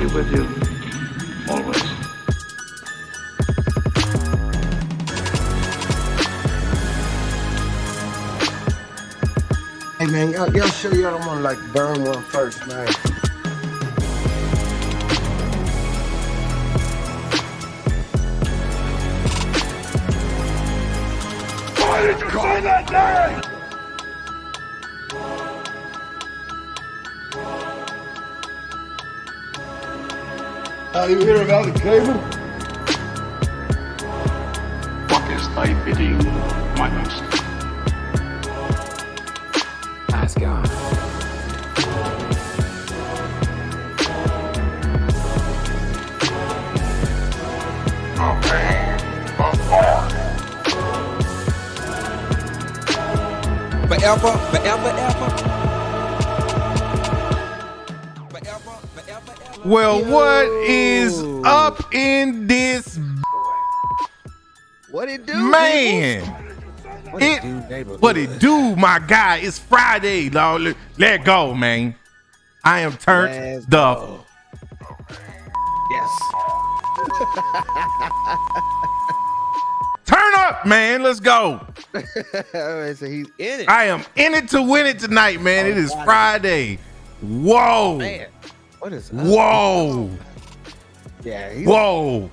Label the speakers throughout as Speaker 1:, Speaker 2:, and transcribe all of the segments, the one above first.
Speaker 1: be with you always.
Speaker 2: Hey man, y'all sure y'all don't want to like burn one first, man?
Speaker 1: Why did you say that name?
Speaker 2: How you hear about the cable?
Speaker 1: What is thy bidding, my master?
Speaker 3: Nice guy.
Speaker 4: Forever, forever, ever. Forever, forever, ever.
Speaker 5: Well, what is up in this
Speaker 6: What it do,
Speaker 5: man?
Speaker 6: What it do, neighborhood?
Speaker 5: What it do, my guy? It's Friday, dog. Let go, man. I am turned
Speaker 6: Let's
Speaker 5: the
Speaker 6: go. Yes.
Speaker 5: turn up, man. Let's go.
Speaker 6: So he's in it.
Speaker 5: I am in it to win it tonight, man. It is Friday. Whoa.
Speaker 6: Man, what is up?
Speaker 5: Whoa.
Speaker 6: Yeah. He's
Speaker 5: Whoa.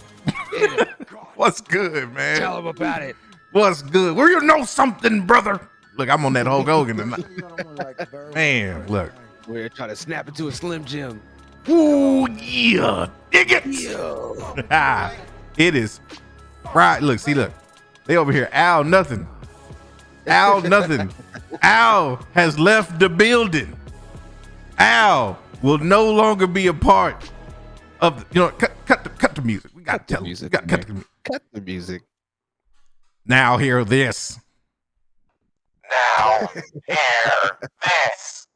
Speaker 6: in it.
Speaker 5: What's good, man?
Speaker 6: Tell him about it.
Speaker 5: What's good? Well, you know something, brother. Look, I'm on that Hulk Hogan tonight. Man, look.
Speaker 6: We're trying to snap into a Slim Jim.
Speaker 5: Ooh, yeah. Dig it.
Speaker 6: Yo.
Speaker 5: It is Friday. Look, see, look. They over here. Al nothing. Al nothing. Al has left the building. Al will no longer be a part of the, cut the music. We got to tell
Speaker 6: music.
Speaker 5: cut the music.
Speaker 6: Cut the music.
Speaker 5: Now hear this. Now hear this.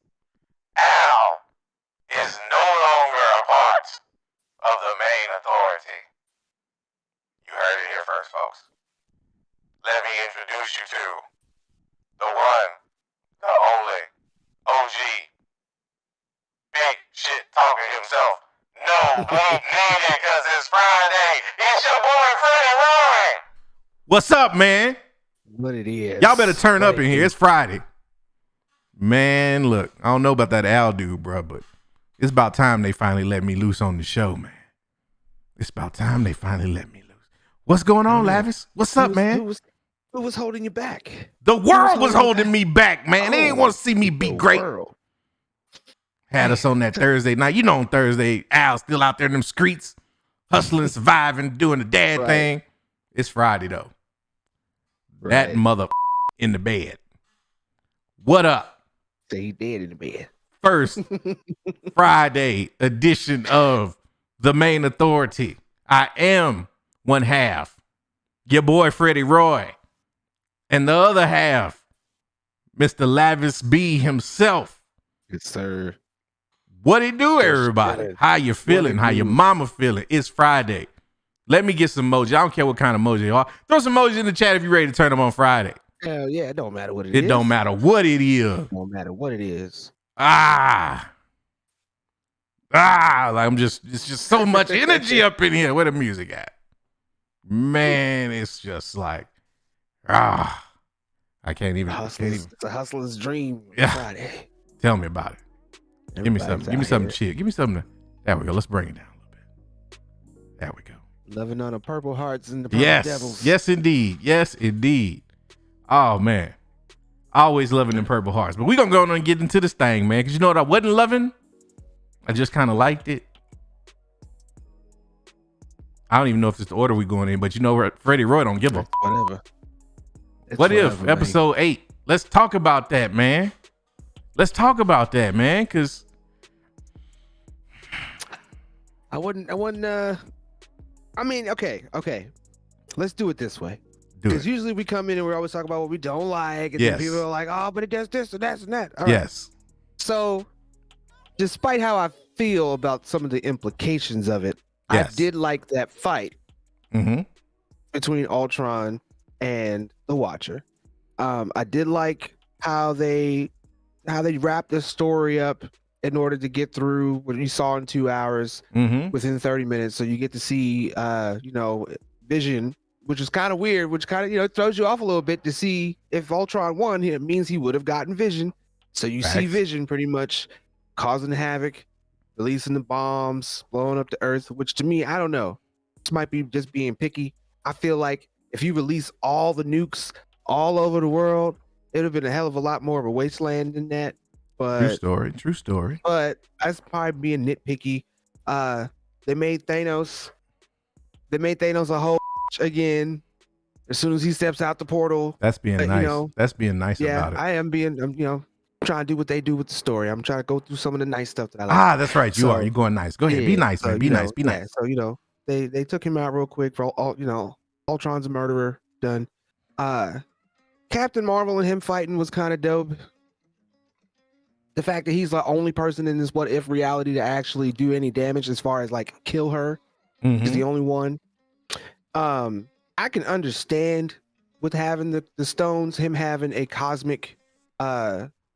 Speaker 5: Al is no longer a part of the Mayne authority. You heard it here first, folks. Let me introduce you to the one, the only, OG, big shit talking himself. No, ain't needed because it's Friday. It's your boy, Freddie Roy. What's up, man?
Speaker 6: What it is.
Speaker 5: Y'all better turn up in here. It's Friday. Man, look, I don't know about that Al dude, bro, but it's about time they finally let me loose on the show, man. It's about time they finally let me loose. What's going on, Lavis? What's up, man?
Speaker 6: Who was holding you back?
Speaker 5: The world was holding me back, man. They didn't want to see me be great.
Speaker 6: World.
Speaker 5: Had us on that Thursday night. You know, on Thursday, Al's still out there in them streets, hustling, surviving, doing the dad thing. It's Friday, though. That mother in the bed. What up?
Speaker 6: So he dead in the bed.
Speaker 5: First Friday edition of the Mayne Authority. I am one half, your boy Freddie Roy, and the other half, Mr. Lavis B himself.
Speaker 6: Yes, sir.
Speaker 5: What it do, everybody?
Speaker 6: Good.
Speaker 5: How you feeling? How your mama feeling? It's Friday. Let me get some emoji. I don't care what kind of emoji you are. Throw some emojis in the chat if you're ready to turn them on Friday.
Speaker 6: Hell yeah, it don't matter what it
Speaker 5: It
Speaker 6: is.
Speaker 5: don't matter what it is.
Speaker 6: It don't matter what it is.
Speaker 5: Like it's just so much energy up in here. Where the music at? Man, it's just like, I can't even.
Speaker 6: It's a hustler's dream.
Speaker 5: Yeah.
Speaker 6: Friday.
Speaker 5: Tell me about it. Give me something. Give me something
Speaker 6: chill.
Speaker 5: chill. Give me something. There we go. Let's bring it down a little bit. There we go.
Speaker 6: Loving on the purple hearts and the purple
Speaker 5: Yes.
Speaker 6: devils.
Speaker 5: Yes, indeed. Yes, indeed. Oh, man. Always loving them purple hearts. But we're going to go on and get into this thing, man. Because you know what I wasn't loving? I just kind of liked it. I don't even know if it's the order we going in, but you know what? Freddie Roy don't give a.
Speaker 6: Whatever. It's
Speaker 5: What if
Speaker 6: whatever, man.
Speaker 5: episode 8? Let's talk about that, man. Let's talk about that, man. Because
Speaker 6: I wouldn't I mean, okay. Let's do it this way.
Speaker 5: do
Speaker 6: Because
Speaker 5: it.
Speaker 6: usually we come in and we always talk about what we don't like, and
Speaker 5: Yes.
Speaker 6: then people are like, "Oh, but it does this and that and that." All right.
Speaker 5: Yes.
Speaker 6: So, despite how I feel about some of the implications of it,
Speaker 5: Yes.
Speaker 6: I did like that fight
Speaker 5: Mm-hmm.
Speaker 6: between Ultron and the Watcher. I did like how they wrapped the story up in order to get through what you saw in 2 hours
Speaker 3: Mm-hmm.
Speaker 6: within 30 minutes. So you get to see, Vision, which is kind of weird, which kind of, throws you off a little bit to see if Ultron won. It means he would have gotten Vision. So you see
Speaker 3: Facts.
Speaker 6: Vision pretty much causing havoc, releasing the bombs, blowing up the Earth, which to me, I don't know. This might be just being picky. I feel like if you release all the nukes all over the world, it would have been a hell of a lot more of a wasteland than that. But
Speaker 3: True story.
Speaker 6: But that's probably being nitpicky. They made Thanos a whole again. As soon as he steps out the portal,
Speaker 3: That's being nice. That's being nice
Speaker 6: yeah,
Speaker 3: about it.
Speaker 6: I am being, trying to do what they do with the story. I'm trying to go through some of the nice stuff that I like.
Speaker 3: That's right. You are. You're going nice. Go ahead. Be nice, man. Be nice. Be nice.
Speaker 6: So they took him out real quick for all. Ultron's a murderer. Done. Captain Marvel and him fighting was kind of dope. The fact that he's the only person in this what if reality to actually do any damage as far as like kill her is the only one. I can understand with having the stones, him having a cosmic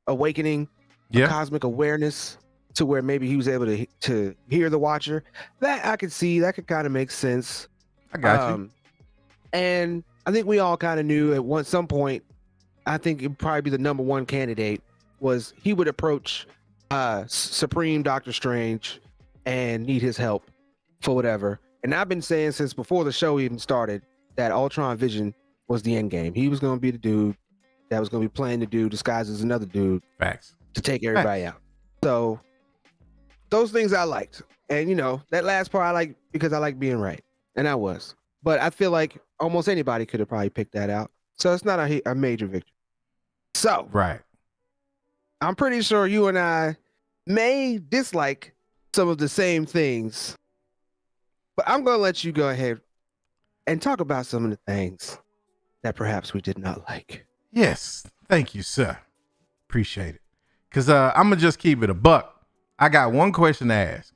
Speaker 6: awakening, a cosmic awareness to where maybe he was able to hear the Watcher. That I could see. That could kind of make sense.
Speaker 3: I got you.
Speaker 6: And I think we all kind of knew at some point, I think it'd probably be the number one candidate was he would approach Supreme Doctor Strange and need his help for whatever. And I've been saying since before the show even started that Ultron Vision was the end game. He was going to be the dude that was going to be playing the dude disguised as another dude.
Speaker 3: Facts.
Speaker 6: To take everybody out. So those things I liked. And that last part I like because I like being right. And I was. But I feel like almost anybody could have probably picked that out. So it's not a major victory. So
Speaker 3: right.
Speaker 6: I'm pretty sure you and I may dislike some of the same things. But I'm going to let you go ahead and talk about some of the things that perhaps we did not like.
Speaker 3: Yes. Thank you, sir. Appreciate it. Because I'm going to just keep it a buck. I got one question to ask.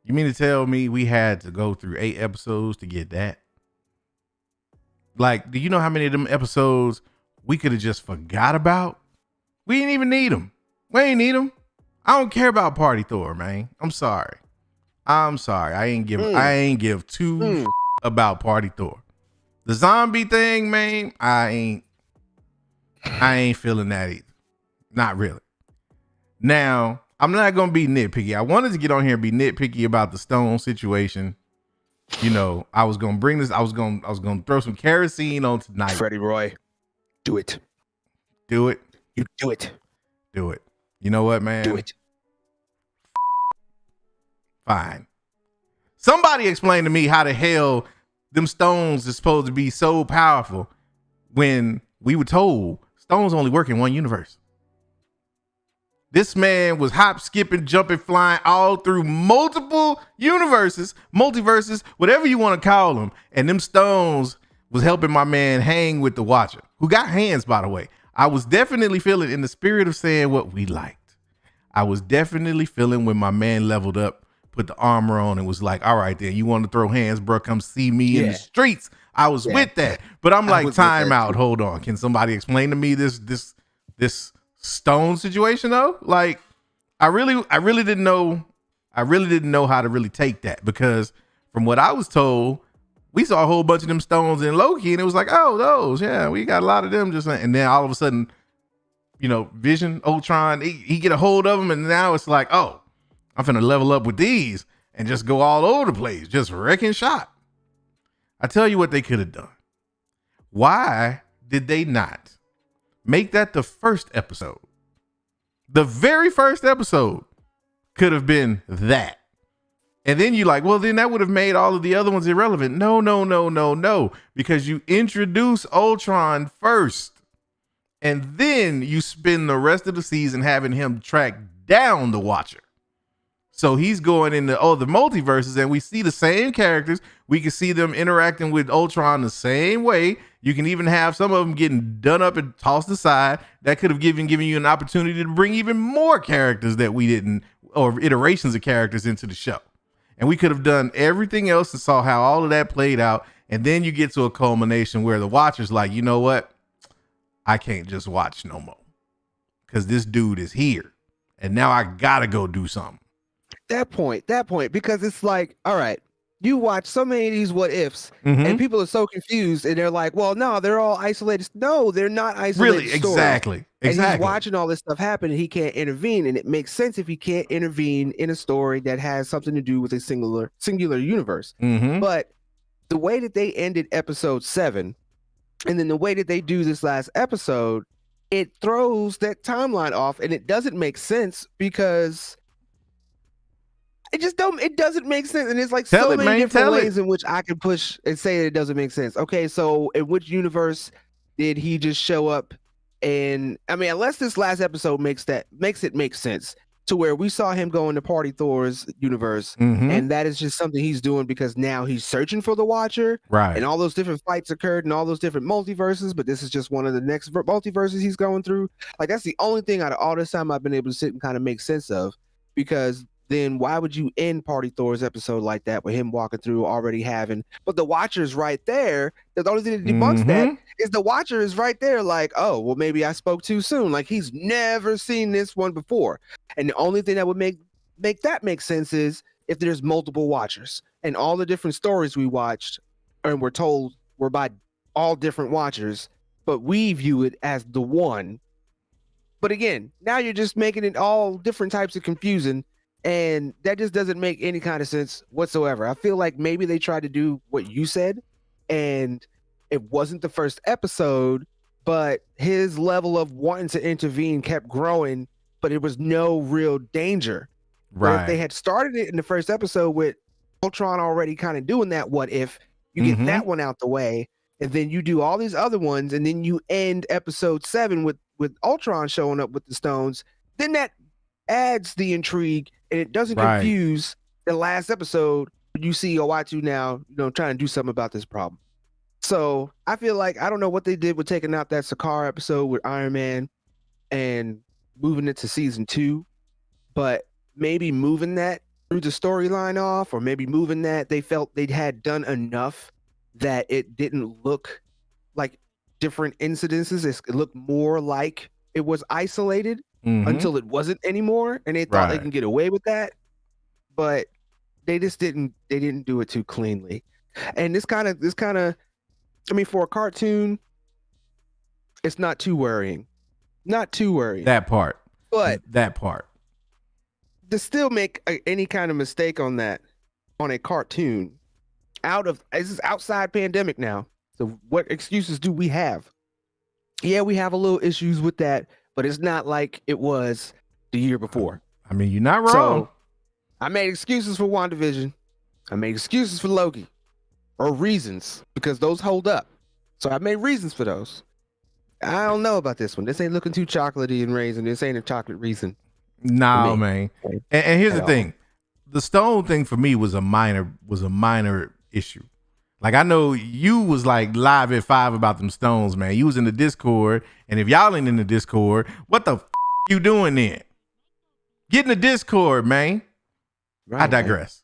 Speaker 3: You mean to tell me we had to go through 8 episodes to get that? Like, do you know how many of them episodes we could have just forgot about? We didn't even need them. We ain't need them. I don't care about Party Thor, man. I'm sorry. I ain't give two about Party Thor. The zombie thing, man, I ain't feeling that either. Not really. Now, I'm not gonna be nitpicky. I wanted to get on here and be nitpicky about the Stone situation. I was gonna bring this. I was gonna throw some kerosene on tonight.
Speaker 6: Freddie Roy, do it.
Speaker 3: Do it.
Speaker 6: You do it.
Speaker 3: Do it. You know what, man?
Speaker 6: Do it.
Speaker 3: Fine. Somebody explain to me how the hell them stones is supposed to be so powerful when we were told stones only work in one universe. This man was hop, skipping, jumping, flying all through multiple universes, multiverses, whatever you want to call them. And them stones was helping my man hang with the Watcher, who got hands, by the way. I was definitely feeling in the spirit of saying what we liked. I was definitely feeling when my man leveled up, put the armor on and was like, all right, then you want to throw hands, bro, come see me in the streets. I was with that. But I'm like, time out. Hold on. Can somebody explain to me this stone situation though? Like, I really didn't know how to really take that, because from what I was told, we saw a whole bunch of them stones in Loki and it was like, oh, those, yeah, we got a lot of them just, and then all of a sudden, Vision, Ultron, he get a hold of them, and now it's like, oh, I'm finna level up with these and just go all over the place, just wrecking shop. I tell you what they could have done. Why did they not make that the first episode? The very first episode could have been that. And then you're like, well, then that would have made all of the other ones irrelevant. No. Because you introduce Ultron first. And then you spend the rest of the season having him track down the Watcher. So he's going into the multiverses, and we see the same characters. We can see them interacting with Ultron the same way. You can even have some of them getting done up and tossed aside. That could have given you an opportunity to bring even more characters that we didn't, or iterations of characters into the show. And we could have done everything else and saw how all of that played out. And then you get to a culmination where the Watcher's like, you know what? I can't just watch no more, because this dude is here. and now I gotta go do something.
Speaker 6: That point, because it's like, all right, you watch so many of these what ifs, and people are so confused, and they're like, well, no, they're all isolated. No, they're not isolated.
Speaker 3: Really,
Speaker 6: stories.
Speaker 3: exactly.
Speaker 6: And he's watching all this stuff happen, and he can't intervene, and it makes sense if he can't intervene in a story that has something to do with a singular universe. But the way that they ended episode 7, and then the way that they do this last episode, it throws that timeline off, and it doesn't make sense because it doesn't make sense. And it's like so many different ways in which I can push and say that it doesn't make sense. Okay, so in which universe did he just show up? And I mean, unless this last episode makes it make sense to where we saw him go into Party Thor's universe, and that is just something he's doing because now he's searching for the Watcher,
Speaker 3: right?
Speaker 6: And all those different fights occurred in all those different multiverses, but this is just one of the next multiverses he's going through. Like, that's the only thing out of all this time I've been able to sit and kind of make sense of, because then why would you end Party Thor's episode like that with him walking through already having, but the Watcher's right there. The only thing that debunks that is the Watcher is right there, like, oh, well, maybe I spoke too soon. Like, he's never seen this one before. And the only thing that would make that make sense is if there's multiple Watchers, and all the different stories we watched and we're told were by all different Watchers, but we view it as the one. But again, now you're just making it all different types of confusing. And that just doesn't make any kind of sense whatsoever. I feel like maybe they tried to do what you said, and it wasn't the first episode, but his level of wanting to intervene kept growing, but it was no real danger.
Speaker 3: Right.
Speaker 6: But if they had started it in the first episode with Ultron already kind of doing that, what if you get that one out the way, and then you do all these other ones, and then you end episode 7 with Ultron showing up with the stones, then that adds the intrigue, and it doesn't confuse the last episode. You see Owatu now, trying to do something about this problem. So I feel like, I don't know what they did with taking out that Sakaar episode with Iron Man and moving it to season 2, but maybe moving that through the storyline off, or maybe moving that they felt they had done enough that it didn't look like different incidences. It looked more like it was isolated until it wasn't anymore, and they thought they can get away with that, but they just didn't. They didn't do it too cleanly. And this kind of, I mean, for a cartoon, it's not too worrying. Not too worrying.
Speaker 3: That part.
Speaker 6: But
Speaker 3: that part.
Speaker 6: To still make any kind of mistake on that, on a cartoon, this is outside pandemic now. So what excuses do we have? Yeah, we have a little issues with that, but it's not like it was the year before.
Speaker 3: I mean, you're not wrong.
Speaker 6: So I made excuses for WandaVision. I made excuses for Loki, or reasons, because those hold up. So I made reasons for those. I don't know about this one. This ain't looking too chocolatey and raisin. This ain't a chocolate reason.
Speaker 3: No, man. And here's the thing. The stone thing for me was a minor issue. Like, I know you was like live at 5 about them stones, man. You was in the Discord, and if y'all ain't in the Discord, what the you doing then? Get in the Discord, man.
Speaker 6: Right,
Speaker 3: I digress.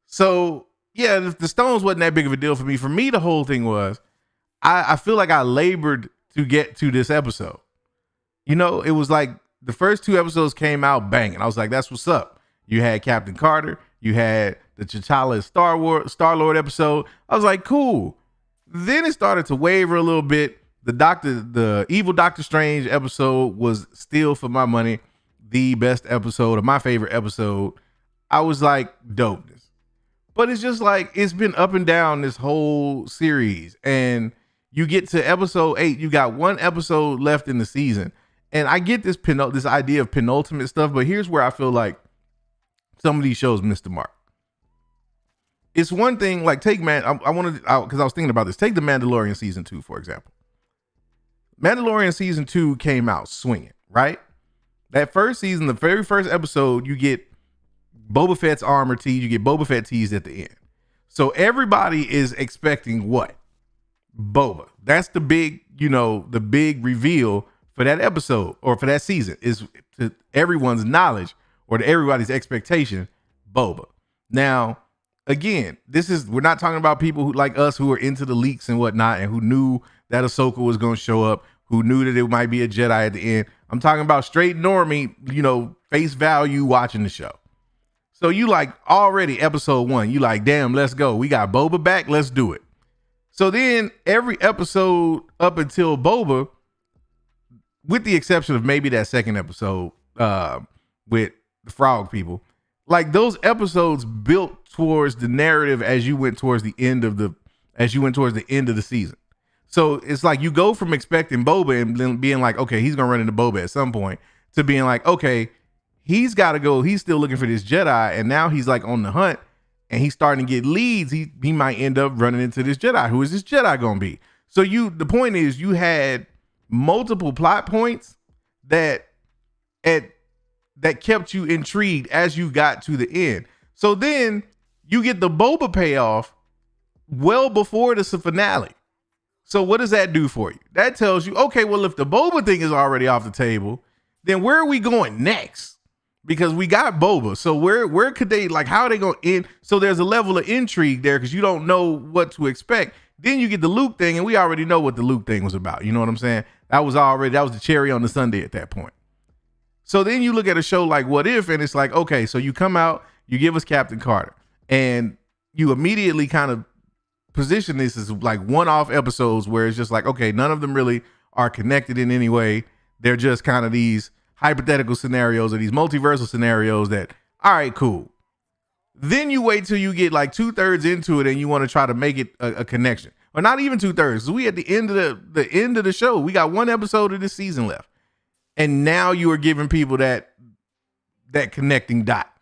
Speaker 3: So yeah, the stones wasn't that big of a deal for me. For me, the whole thing was, I feel like I labored to get to this episode. It was like the first 2 episodes came out banging. I was like, that's what's up. You had Captain Carter, you had the T'Challa Star-Lord episode. I was like, cool. Then it started to waver a little bit. The evil Doctor Strange episode was still, for my money, the best episode, or my favorite episode. I was like, dopeness. But it's just like, it's been up and down this whole series. And you get to episode 8, you got 1 episode left in the season. And I get this idea of penultimate stuff, but here's where I feel like some of these shows missed the mark. It's one thing, like, take because I was thinking about this. Take The Mandalorian season 2, for example. Mandalorian season 2 came out swinging, right? That first season, the very first episode, you get Boba Fett's armor teased, you get Boba Fett teased at the end. So everybody is expecting what? Boba. That's the big, the big reveal for that episode, or for that season, is to everyone's knowledge, or to everybody's expectation, Boba. Now, again, we're not talking about people who, like us, who are into the leaks and whatnot, and who knew that Ahsoka was going to show up, who knew that it might be a Jedi at the end. I'm talking about straight normie, face value watching the show. So you like already episode 1, you like, damn, let's go. We got Boba back. Let's do it. So then every episode up until Boba, with the exception of maybe that second episode with the frog people, like those episodes built towards the narrative as you went towards the end of the season. So it's like you go from expecting Boba and then being like, okay, he's gonna run into Boba at some point, to being like, okay, he's got to go. He's still looking for this Jedi, and now he's like on the hunt, and he's starting to get leads. He might end up running into this Jedi. Who is this Jedi gonna be? So the point is, you had multiple plot points that kept you intrigued as you got to the end. So then you get the Boba payoff well before the finale. So what does that do for you? That tells you, okay, well, if the Boba thing is already off the table, then where are we going next? Because we got Boba. So where could they, like, how are they going to end? So there's a level of intrigue there because you don't know what to expect. Then you get the Luke thing, and we already know what the Luke thing was about. You know what I'm saying? That was the cherry on the sundae at that point. So then you look at a show like What If, and it's like, okay, so you come out, you give us Captain Carter, and you immediately kind of position this as like one-off episodes where it's just like, okay, none of them really are connected in any way. They're just kind of these hypothetical scenarios or these multiversal scenarios that, all right, cool. Then you wait till you get like 2/3 into it and you want to try to make it a connection, or not even 2/3. So we at the end of the end of the show, we got one episode of this season left, and now you are giving people that connecting dot.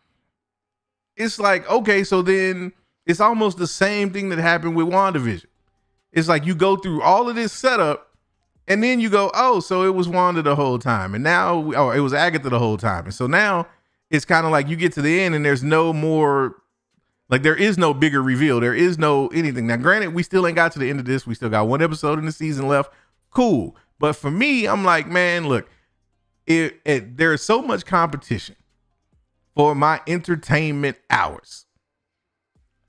Speaker 3: It's like, okay, so then it's almost the same thing that happened with WandaVision. It's like you go through all of this setup, and then you go, oh, so it was Wanda the whole time, and now, it was Agatha the whole time, and so now it's kind of like you get to the end, and there's no more, like there is no bigger reveal, there is no anything. Now, granted, we still ain't got to the end of this. We still got one episode in the season left. Cool, but for me, I'm like, man, look, there is so much competition for my entertainment hours.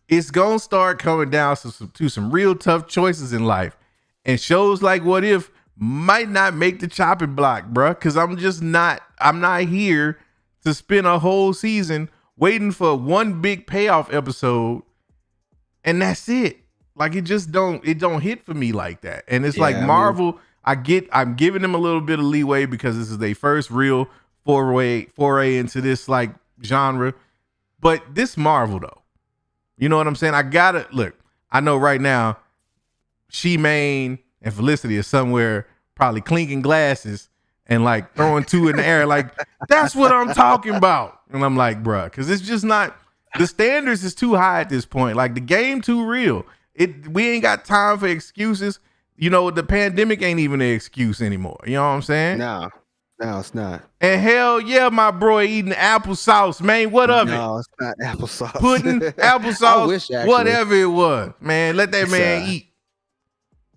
Speaker 3: It's gonna start coming down to some real tough choices in life, and shows like What If might not make the chopping block, bruh, because I'm not here to spend a whole season waiting for one big payoff episode, and that's it. Like it don't hit for me like that. And it's like Marvel, I'm giving them a little bit of leeway because this is their first real foray into this like genre. But this Marvel though, you know what I'm saying? I know right now, Mayne and Felicity is somewhere probably clinking glasses and like throwing two in the air. Like, that's what I'm talking about. And I'm like, bruh, because it's just not, the standards is too high at this point. Like the game too real. We ain't got time for excuses. You know, the pandemic ain't even an excuse anymore. You know what I'm saying?
Speaker 6: No, it's not.
Speaker 3: And hell yeah, my bro eating applesauce, man. What of it?
Speaker 6: No, it's not applesauce.
Speaker 3: Pudding, applesauce, whatever it was, man. Let that man eat.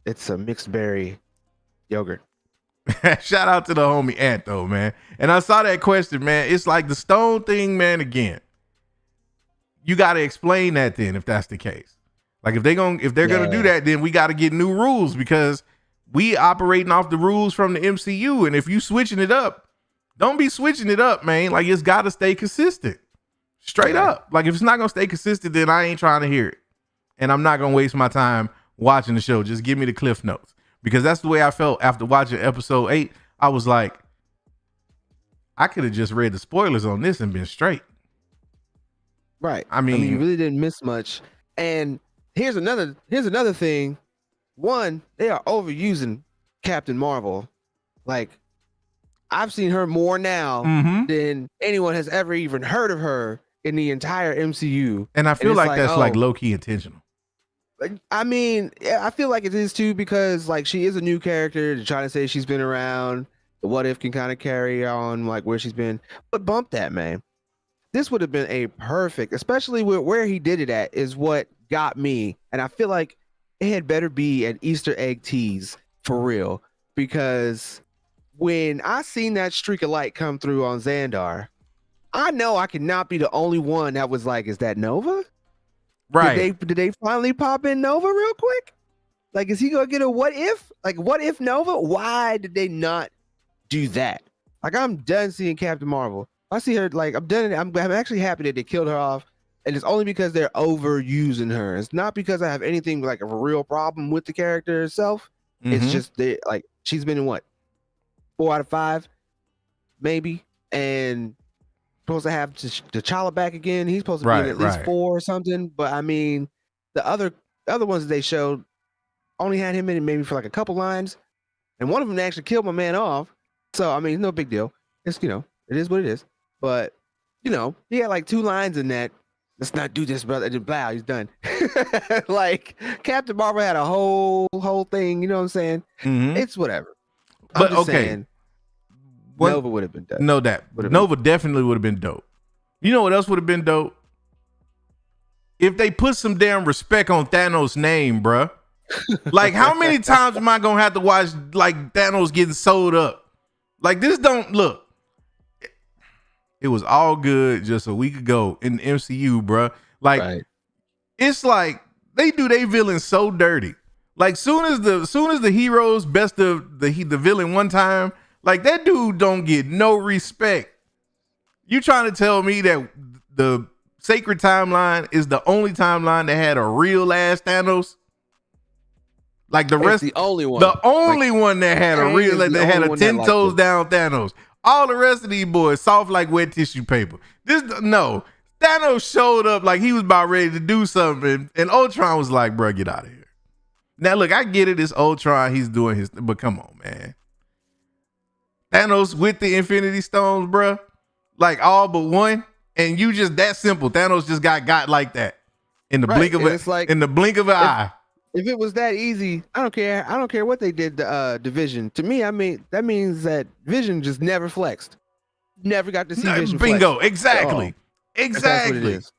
Speaker 6: It's a mixed berry yogurt.
Speaker 3: Shout out to the homie Ant though, man. And I saw that question, man. It's like the stone thing, man. Again, you got to explain that then if that's the case. Like if they're gonna do that, then we got to get new rules because we operating off the rules from the MCU. And if you switching it up, don't be switching it up, man. Like it's got to stay consistent, straight up. Like if it's not gonna stay consistent, then I ain't trying to hear it, and I'm not gonna waste my time watching the show. Just give me the cliff notes, because that's the way I felt after watching episode 8. I was like, I could have just read the spoilers on this and been straight.
Speaker 6: Right.
Speaker 3: I mean,
Speaker 6: you really didn't miss much. And here's another thing. One, they are overusing Captain Marvel. Like, I've seen her more now than anyone has ever even heard of her in the entire MCU.
Speaker 3: And I feel like that's like low-key intentional.
Speaker 6: I mean, I feel like it is too, because like she is a new character. They're trying to say she's been around. The What If can kind of carry on like where she's been. But bump that, man. This would have been a perfect, especially with where he did it at, is what got me. And I feel like it had better be an Easter egg tease for real. Because when I seen that streak of light come through on Xandar, I know I cannot be the only one that was like, is that Nova?
Speaker 3: Right.
Speaker 6: Did they finally pop in Nova real quick? Like, is he gonna get a what if? Like, what if Nova? Why did they not do that? Like I'm done seeing Captain Marvel. I see her like I'm done. I'm actually happy that they killed her off, and it's only because they're overusing her. It's not because I have anything like a real problem with the character herself. It's
Speaker 3: Mhm.
Speaker 6: just they like she's been in what 4 out of 5, maybe, and supposed to have T'Challa back again. He's supposed to be in
Speaker 3: Right,
Speaker 6: at least
Speaker 3: right.
Speaker 6: 4 or something. But I mean, the other ones that they showed only had him in it maybe for like a couple lines, and one of them actually killed my man off. So I mean, no big deal. It's it is what it is. But he had like 2 lines in that. Let's not do this, brother. And blah, he's done. Like Captain Marvel had a whole thing. You know what I'm saying?
Speaker 3: Mhm.
Speaker 6: It's whatever. I'm
Speaker 3: But
Speaker 6: just
Speaker 3: okay,
Speaker 6: saying,
Speaker 3: One-
Speaker 6: Nova would have been done.
Speaker 3: know that
Speaker 6: Would've
Speaker 3: Nova definitely would have been dope. You know what else would have been dope? If they put some damn respect on Thanos' name, bruh. Like, how many times am I gonna have to watch like Thanos getting sold up? Like, this don't look. It was all good just a week ago in the MCU, bruh. Like,
Speaker 6: Right.
Speaker 3: it's like they do they villains so dirty. Like, soon as the heroes best of the villain one time, like that dude don't get no respect. You trying to tell me that the sacred timeline is the only timeline that had a real ass Thanos? Like the rest,
Speaker 6: It's the only one.
Speaker 3: the only one that had a
Speaker 6: Kang
Speaker 3: real,
Speaker 6: is
Speaker 3: like
Speaker 6: the
Speaker 3: that had
Speaker 6: only
Speaker 3: a
Speaker 6: one that
Speaker 3: 10
Speaker 6: liked
Speaker 3: toes
Speaker 6: it.
Speaker 3: down Thanos. All the rest of these boys soft like wet tissue paper. No, Thanos showed up like he was about ready to do something, and Ultron was like, "Bro, get out of here." Now look, I get it. It's Ultron. He's doing his, but come on, man. Thanos with the Infinity Stones, bro. Like all but one, and you just that simple. Thanos just got like that in the
Speaker 6: Right,
Speaker 3: blink of
Speaker 6: and
Speaker 3: a,
Speaker 6: it's like-
Speaker 3: in the blink of an eye.
Speaker 6: If it was that easy, I don't care. I don't care what they did to Division. To me, I mean that means that Vision just never flexed. Never got to see Vision
Speaker 3: Bingo,
Speaker 6: flex.
Speaker 3: exactly,
Speaker 6: If that's what it
Speaker 3: exactly.
Speaker 6: is.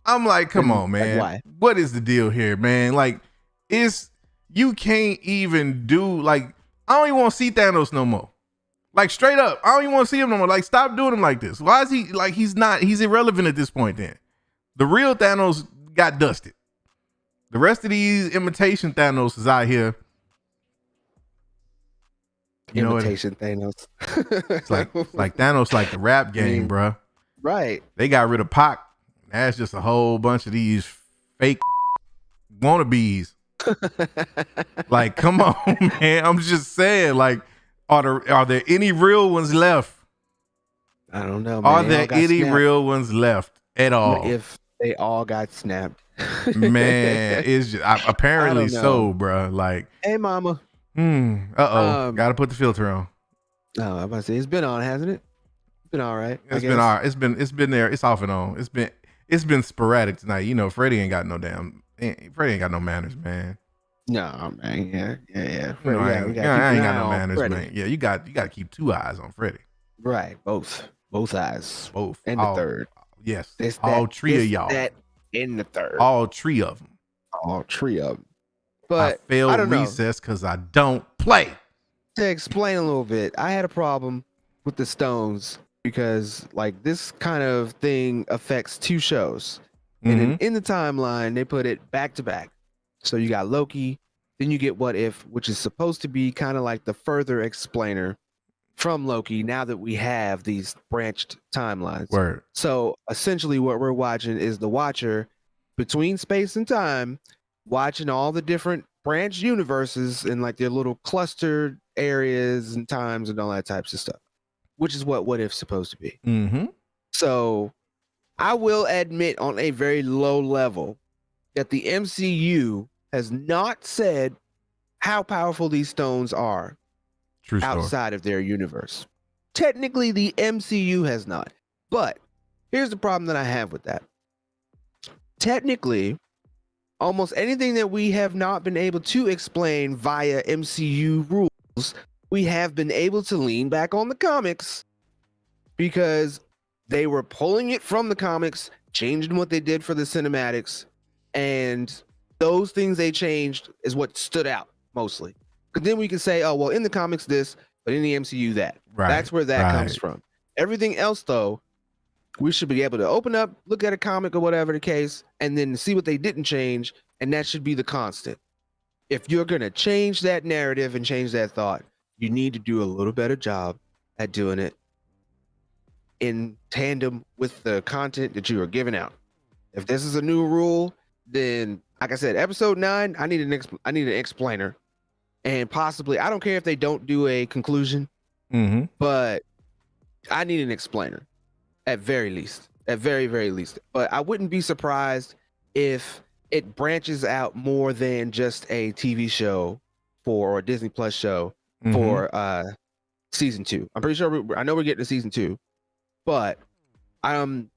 Speaker 3: I'm like, come
Speaker 6: And
Speaker 3: on,
Speaker 6: that's
Speaker 3: man.
Speaker 6: why.
Speaker 3: What is the deal here, man? Like, you can't even do like I don't even want to see Thanos no more. Like straight up, I don't even want to see him no more. Like, stop doing him like this. Why is he like he's irrelevant at this point? Then the real Thanos got dusted. The rest of these imitation Thanos is out here. You know what?
Speaker 6: Imitation Thanos.
Speaker 3: It's like Thanos, like the rap game,
Speaker 6: mean,
Speaker 3: bruh.
Speaker 6: right.
Speaker 3: They got rid of Pac. That's just a whole bunch of these fake wannabes. Like, come on, man. I'm just saying, like, are there any real ones left?
Speaker 6: I don't know. Man.
Speaker 3: Are
Speaker 6: They all
Speaker 3: there
Speaker 6: got
Speaker 3: any
Speaker 6: snapped.
Speaker 3: real ones left at all?
Speaker 6: If they all got snapped.
Speaker 3: Man, it's just, apparently
Speaker 6: I don't know.
Speaker 3: so, bruh. Like,
Speaker 6: Hey, mama.
Speaker 3: Gotta put the filter on.
Speaker 6: No, I'm about to say it's been on, hasn't it? It's been all right.
Speaker 3: It's been all right. It's been there. It's off and on. It's been sporadic tonight. You know, Freddie ain't got no manners, man.
Speaker 6: No, man. Yeah.
Speaker 3: You know, I ain't got no manners,
Speaker 6: Freddie.
Speaker 3: man. Yeah, you got to keep 2 eyes on Freddie.
Speaker 6: Right. Both eyes.
Speaker 3: Both.
Speaker 6: And the third.
Speaker 3: Yes.
Speaker 6: This,
Speaker 3: all
Speaker 6: that,
Speaker 3: 3 of
Speaker 6: this,
Speaker 3: y'all.
Speaker 6: That in the third.
Speaker 3: All 3 of them.
Speaker 6: All 3 of them. But
Speaker 3: I failed
Speaker 6: I don't know.
Speaker 3: recess because I don't play.
Speaker 6: To explain a little bit, I had a problem with the Stones because like this kind of thing affects 2 shows. And
Speaker 3: Mhm.
Speaker 6: in the timeline, they put it back to back. So you got Loki, then you get What If, which is supposed to be kind of like the further explainer from Loki now that we have these branched timelines.
Speaker 3: Word.
Speaker 6: So essentially what we're watching is the Watcher between space and time, watching all the different branched universes in like their little clustered areas and times and all that types of stuff, which is what If's supposed to be.
Speaker 3: Mm-hmm.
Speaker 6: So I will admit on a very low level that the MCU has not said how powerful these stones are
Speaker 3: True story.
Speaker 6: outside of their universe. Technically, the MCU has not. But here's the problem that I have with that. Technically, almost anything that we have not been able to explain via MCU rules, we have been able to lean back on the comics because they were pulling it from the comics, changing what they did for the cinematics, and those things they changed is what stood out mostly. Because then we can say, oh, well, in the comics this, but in the MCU that.
Speaker 3: Right,
Speaker 6: That's where that comes
Speaker 3: right.
Speaker 6: from. Everything else, though, we should be able to open up, look at a comic or whatever the case, and then see what they didn't change, and that should be the constant. If you're going to change that narrative and change that thought, you need to do a little better job at doing it in tandem with the content that you are giving out. If this is a new rule, then like I said, episode 9, I need an explainer, and possibly I don't care if they don't do a conclusion, but I need an explainer at very least, at very least. But I wouldn't be surprised if it branches out more than just a TV show or a Disney Plus show for season 2. I'm pretty sure I know we're getting to season 2, but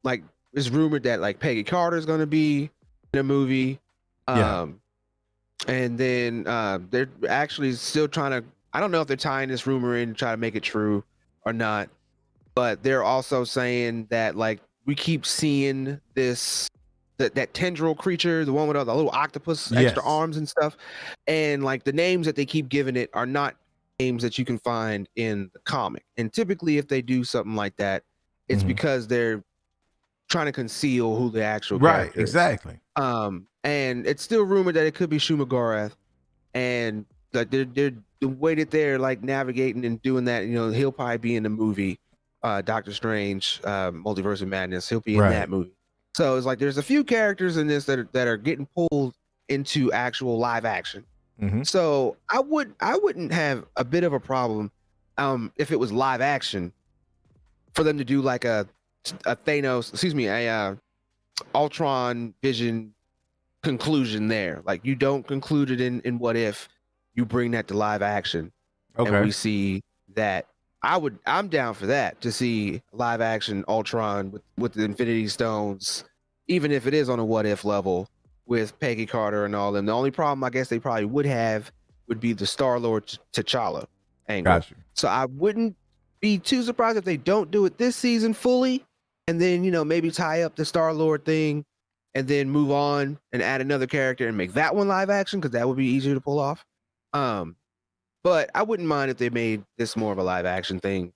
Speaker 6: like it's rumored that like Peggy Carter is going to be in a movie. And then they're actually still trying to, I don't know if they're tying this rumor in to try to make it true or not, but they're also saying that like we keep seeing that tendril creature, the one with all the little octopus extra arms and stuff, and like the names that they keep giving it are not names that you can find in the comic. And typically if they do something like that, it's because they're trying to conceal who the actual character is.
Speaker 3: Exactly.
Speaker 6: And it's still rumored that it could be Shumagorath, and like they're the way that they're like navigating and doing that, you know, he'll probably be in the movie Doctor Strange, Multiverse of Madness. He'll be in that movie. So it's like there's a few characters in this that are getting pulled into actual live action. So I wouldn't have a bit of a problem if it was live action for them to do like a Thanos, a Ultron Vision conclusion there. Like you don't conclude it in What If, you bring that to live action. And we see that. I'm down for that, to see live action Ultron with the Infinity Stones, even if it is on a What If level with Peggy Carter and all them. The only problem I guess they probably would be the Star-Lord T'Challa angle.
Speaker 3: Gotcha.
Speaker 6: So I wouldn't be too surprised if they don't do it this season fully, and then, you know, maybe tie up the Star-Lord thing and then move on and add another character and make that one live action, because that would be easier to pull off. But I wouldn't mind if they made this more of a live action thing.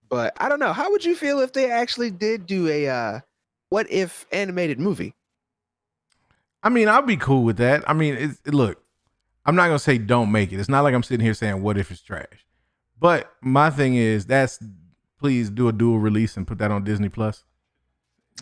Speaker 6: But I don't know. How would you feel if they actually did do a What If animated movie?
Speaker 3: I mean, I'll be cool with that. I mean, look, I'm not going to say don't make it. It's not like I'm sitting here saying what if it's trash. But my thing is, please do a dual release and put that on Disney Plus.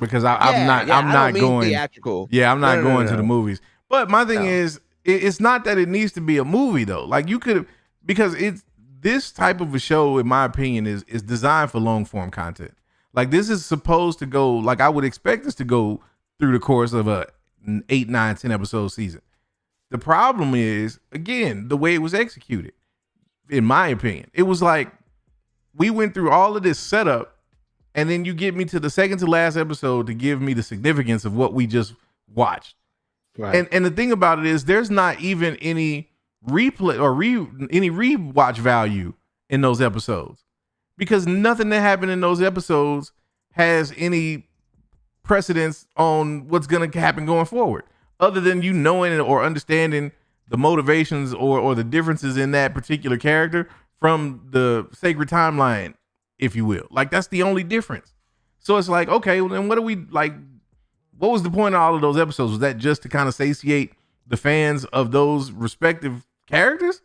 Speaker 3: Because I'm not going
Speaker 6: theatrical.
Speaker 3: Yeah, I'm not going to the movies. But my thing is, it's not that it needs to be a movie though. Like you could, because it's this type of a show, in my opinion, is designed for long form content. Like this is supposed to go, like I would expect this to go through the course of a 8, 9, 10 episode season. The problem is, again, the way it was executed. In my opinion, it was like we went through all of this setup, and then you get me to the second to last episode to give me the significance of what we just watched. Right. And the thing about it is, there's not even any replay or any rewatch value in those episodes, because nothing that happened in those episodes has any precedence on what's going to happen going forward, other than you knowing or understanding the motivations or the differences in that particular character from the sacred timeline, if you will. Like that's the only difference. So it's like, okay, well, then what was the point of all of those episodes? Was that just to kind of satiate the fans of those respective characters?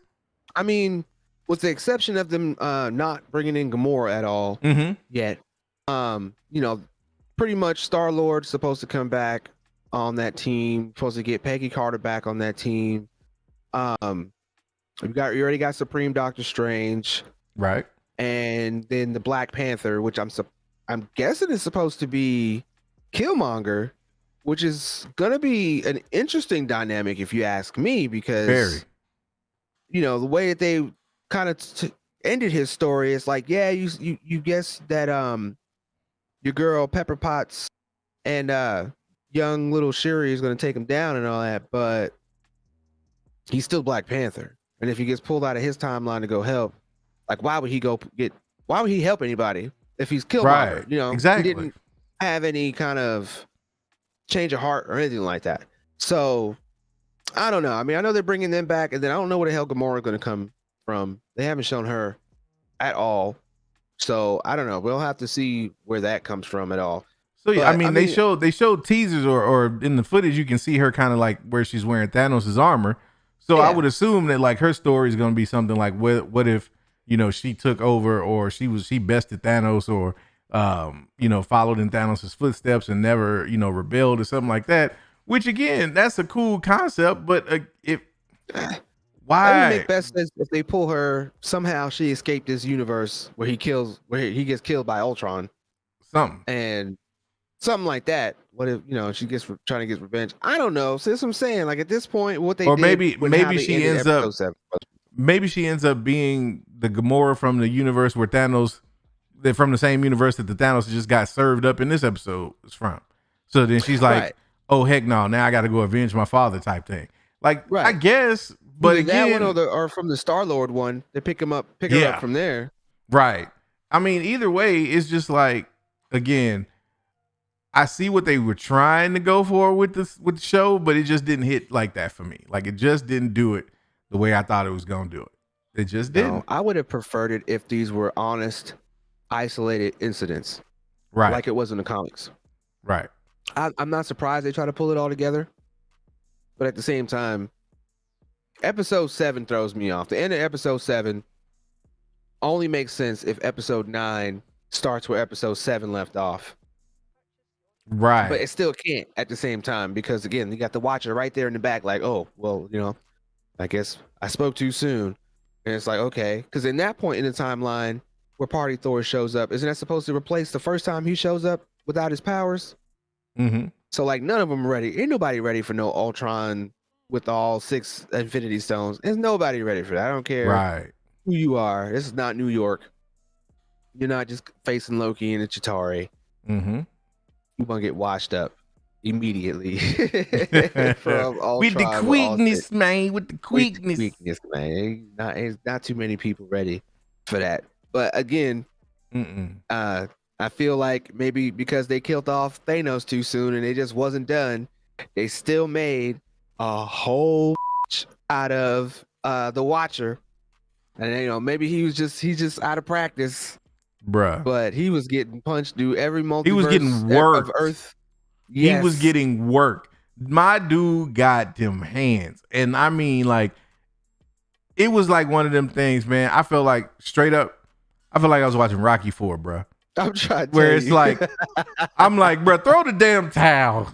Speaker 6: I mean, with the exception of them not bringing in Gamora at all yet, you know, pretty much Star-Lord's supposed to come back on that team, supposed to get Peggy Carter back on that team. You already got Supreme Doctor Strange,
Speaker 3: right?
Speaker 6: And then the Black Panther, which I'm guessing is supposed to be Killmonger, which is gonna be an interesting dynamic if you ask me, because you know the way that they kind of ended his story, it's like, yeah, you guess that your girl Pepper Potts and young little Shuri is gonna take him down and all that, but he's still Black Panther. And if he gets pulled out of his timeline to go help, like why would he help anybody if he's Killmonger?
Speaker 3: Right.
Speaker 6: You know,
Speaker 3: exactly.
Speaker 6: He didn't have any kind of change of heart or anything like that. So I don't know. I mean, I know they're bringing them back, and then I don't know where the hell Gamora is going to come from. They haven't shown her at all. So I don't know. We'll have to see where that comes from at all.
Speaker 3: So yeah, I mean, they showed teasers or in the footage you can see her kind of like where she's wearing Thanos' armor. So I would assume that like her story is going to be something like what if she took over, or she bested Thanos, or followed in Thanos' footsteps and never, rebelled or something like that. Which again, that's a cool concept, but why?
Speaker 6: It would make best sense if they pull her somehow. She escaped this universe where he gets killed by Ultron, and something like that. What if she gets trying to get revenge? I don't know. So that's what I'm saying. Like at this point, what they
Speaker 3: or
Speaker 6: did,
Speaker 3: maybe she ends up being the Gamora from the universe where Thanos, they're from the same universe that the Thanos just got served up in this episode is from. So then she's like,
Speaker 6: right.
Speaker 3: oh heck no, now I got to go avenge my father type thing. Like
Speaker 6: Right.
Speaker 3: I guess, but
Speaker 6: either
Speaker 3: again,
Speaker 6: that one or from the Star-Lord one, they pick her up from there.
Speaker 3: Right. I mean, either way, it's just like, again, I see what they were trying to go for with the show, but it just didn't hit like that for me. Like it just didn't do it the way I thought it was gonna do it. It just didn't.
Speaker 6: No, I would have preferred it if these were honest, isolated incidents,
Speaker 3: Right.
Speaker 6: like it was in the comics.
Speaker 3: Right.
Speaker 6: I'm not surprised they try to pull it all together, but at the same time, episode 7 throws me off. The end of episode 7 only makes sense if episode 9 starts where episode 7 left off.
Speaker 3: Right.
Speaker 6: But it still can't at the same time because again, you got the Watcher right there in the back, like, oh, well, I guess I spoke too soon. And it's like, okay, because in that point in the timeline where Party Thor shows up, isn't that supposed to replace the first time he shows up without his powers?
Speaker 3: Mm-hmm.
Speaker 6: So like none of them are ready. Ain't nobody ready for no Ultron with all 6 Infinity Stones. There's nobody ready for that. I don't care who you are. This is not New York. You're not just facing Loki and the Chitauri.
Speaker 3: Mm-hmm.
Speaker 6: You're gonna get washed up immediately.
Speaker 3: From with the quickness, man. With the quickness.
Speaker 6: Man. Not too many people ready for that. But again, I feel like maybe because they killed off Thanos too soon and it just wasn't done, they still made a whole out of the Watcher. And maybe he's just out of practice.
Speaker 3: Bruh.
Speaker 6: But he was getting punched through every multiverse.
Speaker 3: He was getting worked.
Speaker 6: Of Earth.
Speaker 3: Yes. He was getting worked. My dude got them hands. And I mean, like, it was like one of them things, man. I felt like straight up, I feel like I was watching Rocky 4, bruh.
Speaker 6: I'm trying to
Speaker 3: where it's like, I'm like, bruh, throw the damn towel.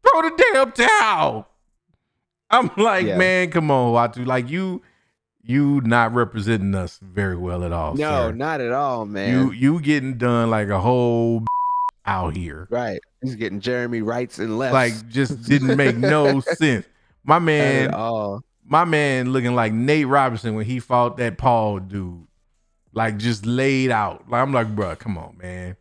Speaker 3: Throw the damn towel. I'm like, man, come on, Watu. Like, you not representing us very well at all.
Speaker 6: No,
Speaker 3: sir.
Speaker 6: Not at all, man.
Speaker 3: You getting done like a whole out here.
Speaker 6: Right. He's getting Jeremy rights and lefts.
Speaker 3: Like, just didn't make no sense. My man looking like Nate Robinson when he fought that Paul dude. Like, just laid out. Like, I'm like, bro, come on, man.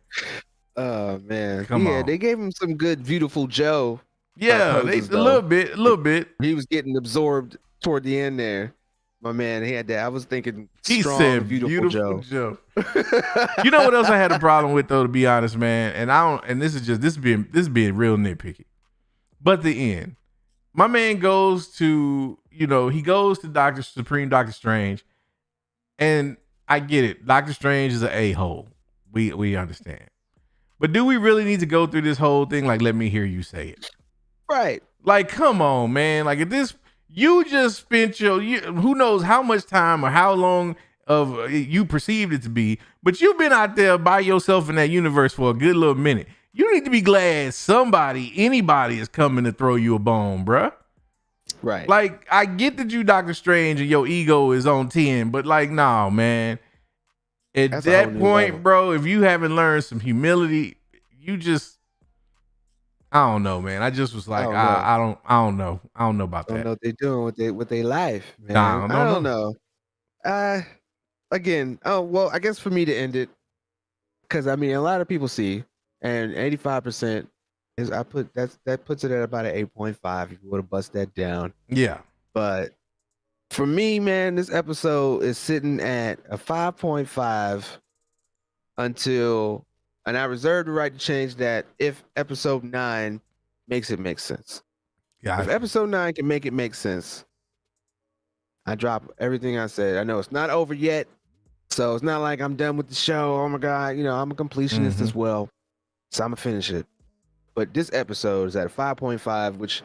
Speaker 6: Oh, man.
Speaker 3: Come on.
Speaker 6: They gave him some good Beautiful Joe.
Speaker 3: Yeah, a little bit.
Speaker 6: He was getting absorbed toward the end there. My man, he had that. I was thinking
Speaker 3: he
Speaker 6: strong,
Speaker 3: said
Speaker 6: beautiful Joe.
Speaker 3: You know what else I had a problem with though, to be honest, man? And this is being real nitpicky. But the end. My man goes to, Dr. Supreme Doctor Strange, and I get it. Doctor Strange is an a-hole. We understand. But do we really need to go through this whole thing? Like, let me hear you say it.
Speaker 6: Right.
Speaker 3: Like, come on, man. Like, at this, you just spent who knows how much time or how long of you perceived it to be, but you've been out there by yourself in that universe for a good little minute. You need to be glad anybody is coming to throw you a bone, bruh.
Speaker 6: Right.
Speaker 3: Like, I get that you Doctor Strange and your ego is on 10, but like, nah, man. At that point, bro, if you haven't learned some humility, I don't know, man. I just was like, I don't know. I don't know about that.
Speaker 6: I don't know what they're doing with their life, man.
Speaker 3: Nah,
Speaker 6: I don't know. Again, I guess for me to end it, because I mean, a lot of people see, and 85% is that puts it at about an 8.5 if you would have bust that down.
Speaker 3: Yeah.
Speaker 6: But for me, man, this episode is sitting at a 5.5 and I reserve the right to change that if episode 9 makes it make sense.
Speaker 3: Yeah.
Speaker 6: If episode 9 can make it make sense, I drop everything I said. I know it's not over yet, so it's not like I'm done with the show. Oh my God, I'm a completionist as well, so I'm gonna finish it. But this episode is at a 5.5, which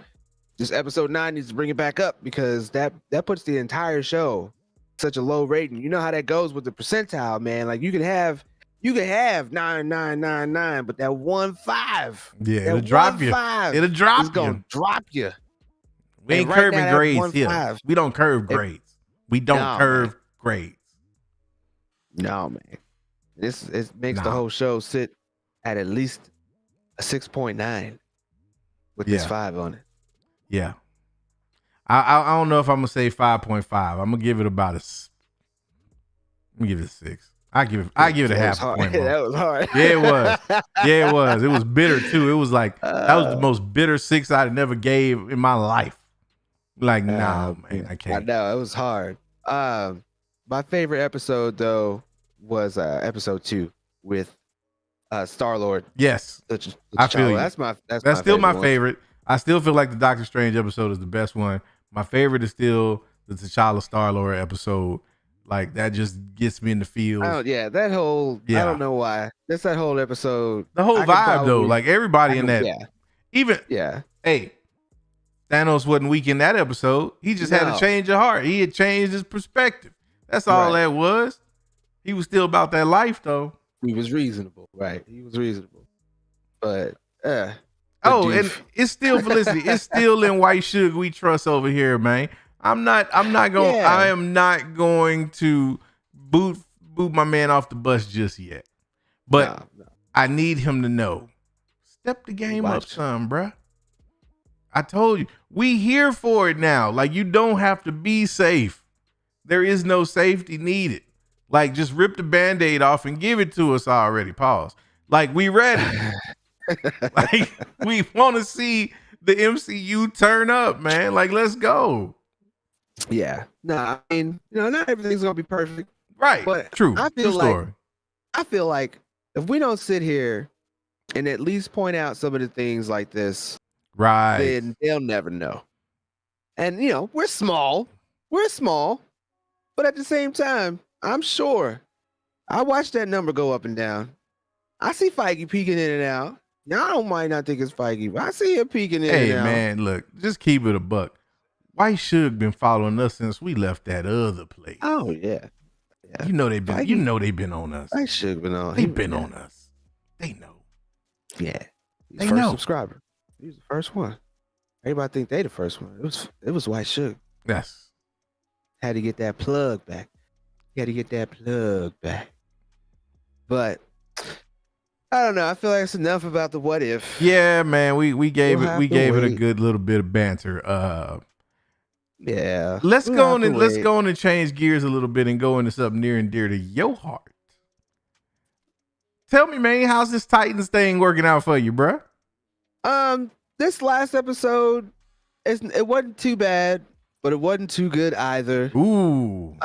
Speaker 6: this episode 9 needs to bring it back up because that puts the entire show such a low rating. You know how that goes with the percentile, man. Like you can have 9999, but that 1.5,
Speaker 3: Yeah,
Speaker 6: that
Speaker 3: it'll drop you.
Speaker 6: 1.5
Speaker 3: It'll drop
Speaker 6: is gonna
Speaker 3: you.
Speaker 6: drop you.
Speaker 3: We ain't
Speaker 6: And right
Speaker 3: curving
Speaker 6: now, that
Speaker 3: grades here.
Speaker 6: 1.5
Speaker 3: We don't curve grades. We don't
Speaker 6: No,
Speaker 3: curve grades.
Speaker 6: No, man. It makes the
Speaker 3: Nah.
Speaker 6: whole show sit at least a 6.9 with this
Speaker 3: Yeah.
Speaker 6: 5 on it.
Speaker 3: Yeah. I don't know if I'm gonna say 5.5. I'm gonna give it about I'm gonna give it a 6. I give it a half a point more.
Speaker 6: That was hard.
Speaker 3: Yeah, it was. Yeah, it was. It was bitter too. It was like that was the most bitter 6 I'd never gave in my life. Like, nah, man, I
Speaker 6: I
Speaker 3: can't.
Speaker 6: know it was hard. My favorite episode though was episode 2 with Star-Lord.
Speaker 3: Yes, I feel you.
Speaker 6: That's
Speaker 3: That's still my
Speaker 6: one.
Speaker 3: favorite. I still feel like the Doctor Strange episode is the best one. My favorite is still the T'Challa Star-Lord episode. Like that just gets me in the feels.
Speaker 6: That whole I don't know why. That's that whole episode.
Speaker 3: The whole vibe though, like everybody in that.
Speaker 6: Yeah.
Speaker 3: Even hey, Thanos wasn't weak in that episode. He just had a change of heart. He had changed his perspective. That's all that was. He was still about that life though.
Speaker 6: He was reasonable, right? He was reasonable. But and
Speaker 3: it's still Felicity. It's still in White Sugar we trust over here, man. I am not going to boot my man off the bus just yet. But I need him to know. Step the game up some, bruh. I told you. We here for it now. Like you don't have to be safe. There is no safety needed. Like just rip the Band-Aid off and give it to us already. Pause. Like we ready. Like we want to see the MCU turn up, man. Like let's go.
Speaker 6: Yeah. I mean, not everything's gonna be perfect.
Speaker 3: Right.
Speaker 6: But
Speaker 3: true.
Speaker 6: I feel
Speaker 3: True
Speaker 6: like if we don't sit here and at least point out some of the things like this,
Speaker 3: right,
Speaker 6: then they'll never know. And we're small. But at the same time, I'm sure I watch that number go up and down. I see Feige peeking in and out. Y'all might not think it's Feige, but I see him peeking in and out.
Speaker 3: Hey man, look, just keep it a buck. White Suge been following us since we left that other place.
Speaker 6: Oh yeah.
Speaker 3: You know they've been on us.
Speaker 6: White Suge been on.
Speaker 3: They've been on us. They know.
Speaker 6: Yeah.
Speaker 3: They
Speaker 6: first
Speaker 3: know.
Speaker 6: Subscriber. He was the first one. Everybody think they the first one. It was White Suge.
Speaker 3: Yes.
Speaker 6: Had to get that plug back. But I don't know. I feel like it's enough about the what if.
Speaker 3: Yeah, man. We gave it a
Speaker 6: wait.
Speaker 3: good little bit of banter.
Speaker 6: Yeah.
Speaker 3: Let's go on and change gears a little bit and go into something near and dear to your heart. Tell me, man, how's this Titans thing working out for you, bruh?
Speaker 6: This last episode, it wasn't too bad, but it wasn't too good either.
Speaker 3: Ooh.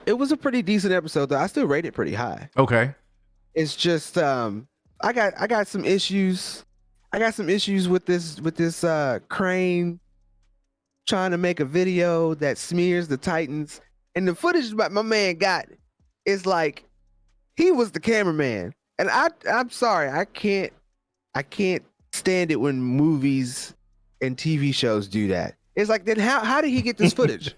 Speaker 6: It was a pretty decent episode though. I still rate it pretty high.
Speaker 3: Okay.
Speaker 6: It's just I got some issues. I got some issues with this Crane trying to make a video that smears the Titans, and the footage my man got is like he was the cameraman, and I'm sorry, I can't stand it when movies and TV shows do that. It's like, then how did he get this footage?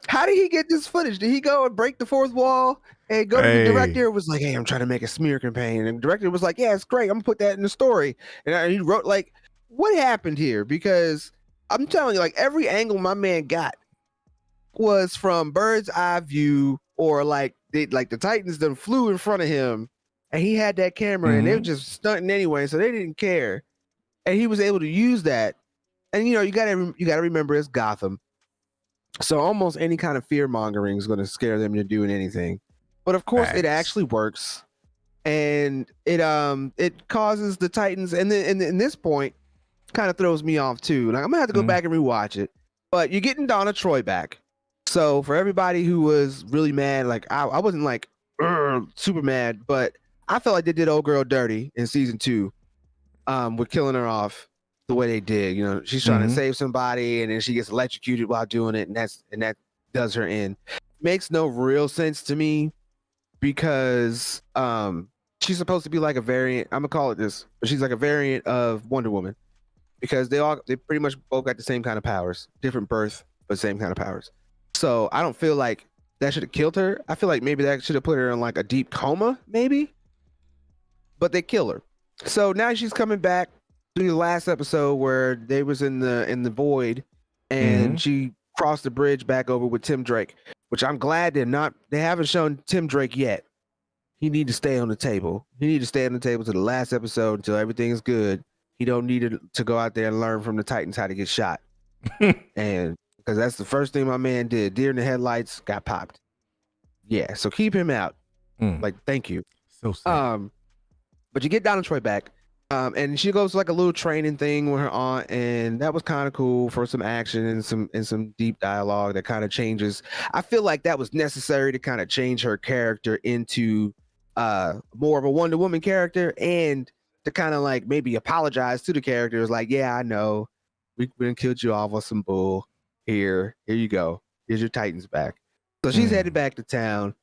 Speaker 6: How did he get this footage? Did he go and break the fourth wall and go to the director? Was like, hey, I'm trying to make a smear campaign, and the director was like, yeah, it's great, I'm gonna put that in the story. And he wrote, like, what happened here? Because I'm telling you, like, every angle my man got was from bird's eye view, or like the Titans done flew in front of him, and he had that camera, and they were just stunting anyway, so they didn't care, and he was able to use that. And you gotta remember, it's Gotham, so almost any kind of fear mongering is going to scare them into doing anything. But of course, it actually works, and it causes the Titans, and then in this point, kind of throws me off too. Like, I'm gonna have to go back and rewatch it. But you're getting Donna Troy back, so for everybody who was really mad, like I wasn't like super mad, but I felt like they did old girl dirty in season 2, with killing her off the way they did. She's trying to save somebody, and then she gets electrocuted while doing it, and that does her in. Makes no real sense to me, because she's supposed to be like a variant. I'm gonna call it this, but she's like a variant of Wonder Woman, because they pretty much both got the same kind of powers, different birth, but same kind of powers. So I don't feel like that should have killed her. I feel like maybe that should have put her in like a deep coma, maybe. But they kill her. So now she's coming back through the last episode where they was in the void, and she crossed the bridge back over with Tim Drake, which I'm glad they haven't shown Tim Drake yet. He need to stay on the table. He need to stay on the table to the last episode until everything is good. He don't need to go out there and learn from the Titans how to get shot. And because that's the first thing my man did. Deer in the headlights, got popped. Yeah, so keep him out. Like, thank you.
Speaker 3: So sad.
Speaker 6: But you get Donna Troy back. And she goes to like a little training thing with her aunt, and that was kind of cool for some action and some deep dialogue that kind of changes. I feel like that was necessary to kind of change her character into more of a Wonder Woman character, and to kind of like maybe apologize to the characters, like, yeah, I know we done killed you off with some bull. Here you go. Here's your Titans back. So she's headed back to town.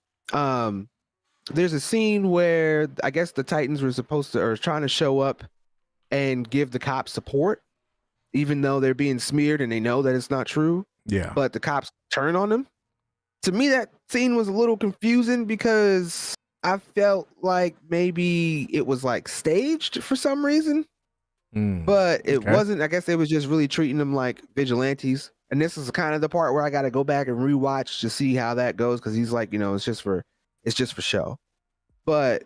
Speaker 6: There's a scene where I guess the Titans were supposed to, or trying to show up and give the cops support, even though they're being smeared and they know that it's not true.
Speaker 3: Yeah.
Speaker 6: But the cops turn on them. To me, that scene was a little confusing because I felt like maybe it was like staged for some reason, but it wasn't. I guess they was just really treating them like vigilantes. And this is kind of the part where I got to go back and rewatch to see how that goes, because he's like, it's just for show. But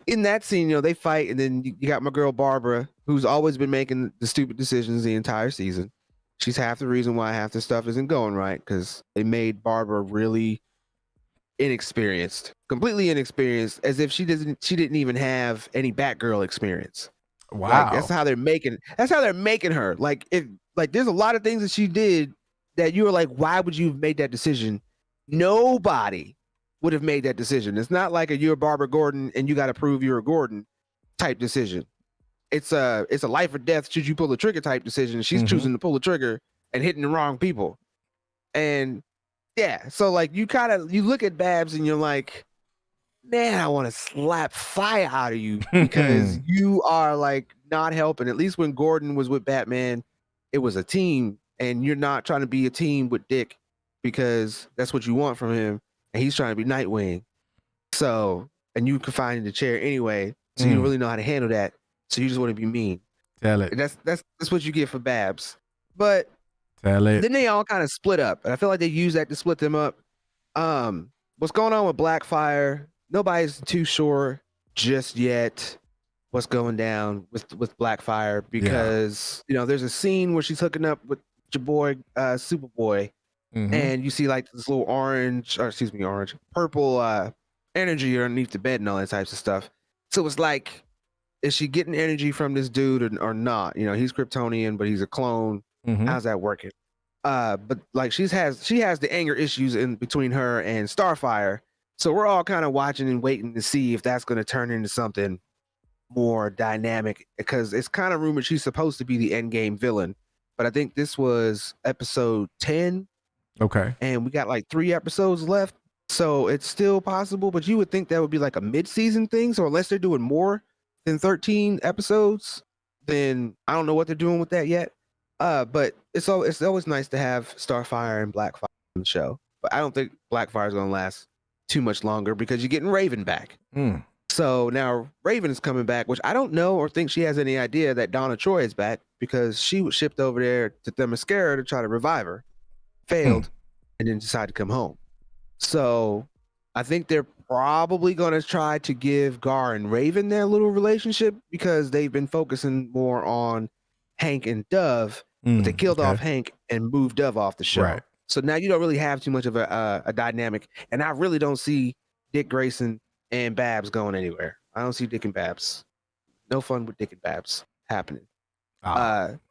Speaker 6: in that scene, they fight, and then you got my girl Barbara, who's always been making the stupid decisions the entire season. She's half the reason why half the stuff isn't going right, because they made Barbara really inexperienced, completely inexperienced, as if she didn't even have any Batgirl experience.
Speaker 3: Wow.
Speaker 6: Like, that's how they're making her. Like, there's a lot of things that she did that you were like, why would you have made that decision? Nobody would have made that decision. It's not like you're Barbara Gordon and you got to prove you're a Gordon type decision. It's a life or death should you pull the trigger type decision. She's choosing to pull the trigger and hitting the wrong people. And yeah, so like you look at Babs and you're like, man, I want to slap fire out of you, because you are like not helping. At least when Gordon was with Batman, it was a team, and you're not trying to be a team with Dick because that's what you want from him. And he's trying to be Nightwing. So, and you can find in the chair anyway. So you don't really know how to handle that. So you just want to be mean.
Speaker 3: Tell it.
Speaker 6: That's what you get for Babs. But
Speaker 3: tell it.
Speaker 6: Then they all kind of split up. And I feel like they use that to split them up. What's going on with Blackfire? Nobody's too sure just yet what's going down with Blackfire, because there's a scene where she's hooking up with your boy Superboy. And you see like this little purple energy underneath the bed and all that types of stuff. So it's like, is she getting energy from this dude or not? He's Kryptonian, but he's a clone. How's that working? But like she has the anger issues in between her and Starfire. So we're all kind of watching and waiting to see if that's going to turn into something more dynamic, because it's kind of rumored she's supposed to be the endgame villain. But I think this was episode 10.
Speaker 3: Okay.
Speaker 6: And we got like 3 episodes left. So it's still possible, but you would think that would be like a mid-season thing. So unless they're doing more than 13 episodes, then I don't know what they're doing with that yet. But it's always nice to have Starfire and Blackfire on the show. But I don't think Blackfire is going to last too much longer, because you're getting Raven back. So now Raven is coming back, which I don't know or think she has any idea that Donna Troy is back, because she was shipped over there to Themyscira to try to revive her. Failed, and then decided to come home. So I think they're probably going to try to give Gar and Raven their little relationship, because they've been focusing more on Hank and Dove, but they killed off Hank and moved Dove off the show.
Speaker 3: Right.
Speaker 6: So now you don't really have too much of a dynamic, and I really don't see Dick Grayson and Babs going anywhere. I don't see Dick and Babs. No fun with Dick and Babs happening.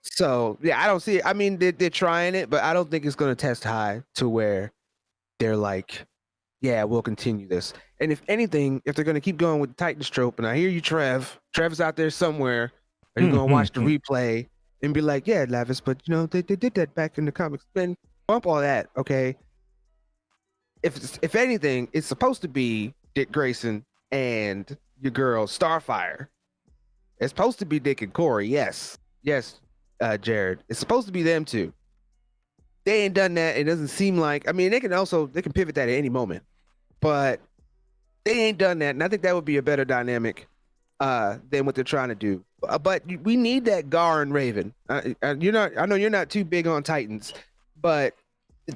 Speaker 6: So yeah, I don't see it. I mean, they're trying it, but I don't think it's going to test high to where they're like, yeah, we'll continue this. And if anything, if they're going to keep going with the Titans trope, and I hear you, Trev's out there somewhere, are you going to watch the replay and be like, yeah, Lavis, but they did that back in the comics. Then bump all that, okay? If anything, it's supposed to be Dick Grayson and your girl Starfire. It's supposed to be Dick and Corey, yes, Jared. It's supposed to be them two. they ain't done that. It doesn't seem like. I mean, they can pivot that at any moment, but they ain't done that, and I think that would be a better dynamic than what they're trying to do. But we need that Gar and Raven. You're not. I know you're not too big on Titans, but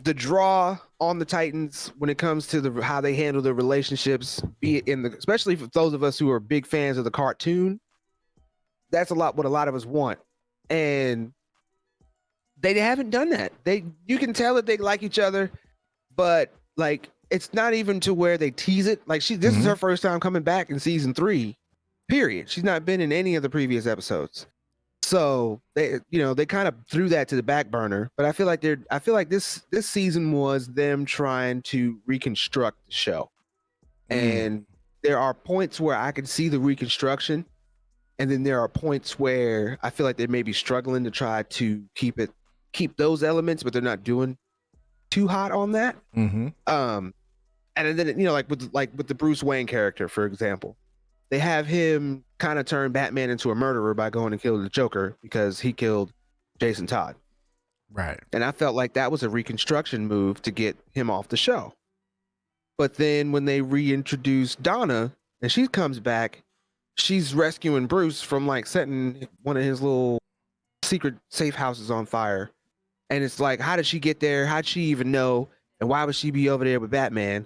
Speaker 6: the draw on the Titans when it comes to how they handle their relationships, be it especially for those of us who are big fans of the cartoon, that's what a lot of us want, and they haven't done that. You can tell that they like each other, but like it's not even to where they tease it. Like this is her first time coming back in season 3. Period. She's not been in any of the previous episodes. So they kind of threw that to the back burner. But I feel like this season was them trying to reconstruct the show. And there are points where I can see the reconstruction, and then there are points where I feel like they may be struggling to try to keep those elements, but they're not doing too hot on that. And then like with the Bruce Wayne character, for example, they have him kind of turn Batman into a murderer by going and killing the Joker because he killed Jason Todd.
Speaker 3: Right.
Speaker 6: And I felt like that was a reconstruction move to get him off the show. But then when they reintroduce Donna and she comes back, she's rescuing Bruce from like setting one of his little secret safe houses on fire. And it's like, how did she get there? How'd she even know? And why would she be over there with Batman?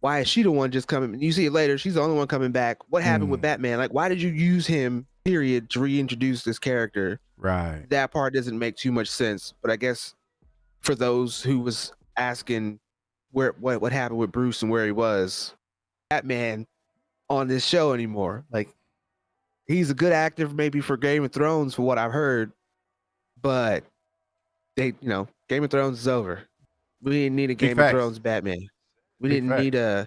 Speaker 6: Why is she the one just coming? You see it later. She's the only one coming back. What happened with Batman? Like, why did you use him, period, to reintroduce this character?
Speaker 3: Right.
Speaker 6: That part doesn't make too much sense. But I guess for those who was asking what happened with Bruce and where he was, Batman on this show anymore. Like, he's a good actor maybe for Game of Thrones, for what I've heard. But Game of Thrones is over. We didn't need a Game of Thrones Batman. We didn't need a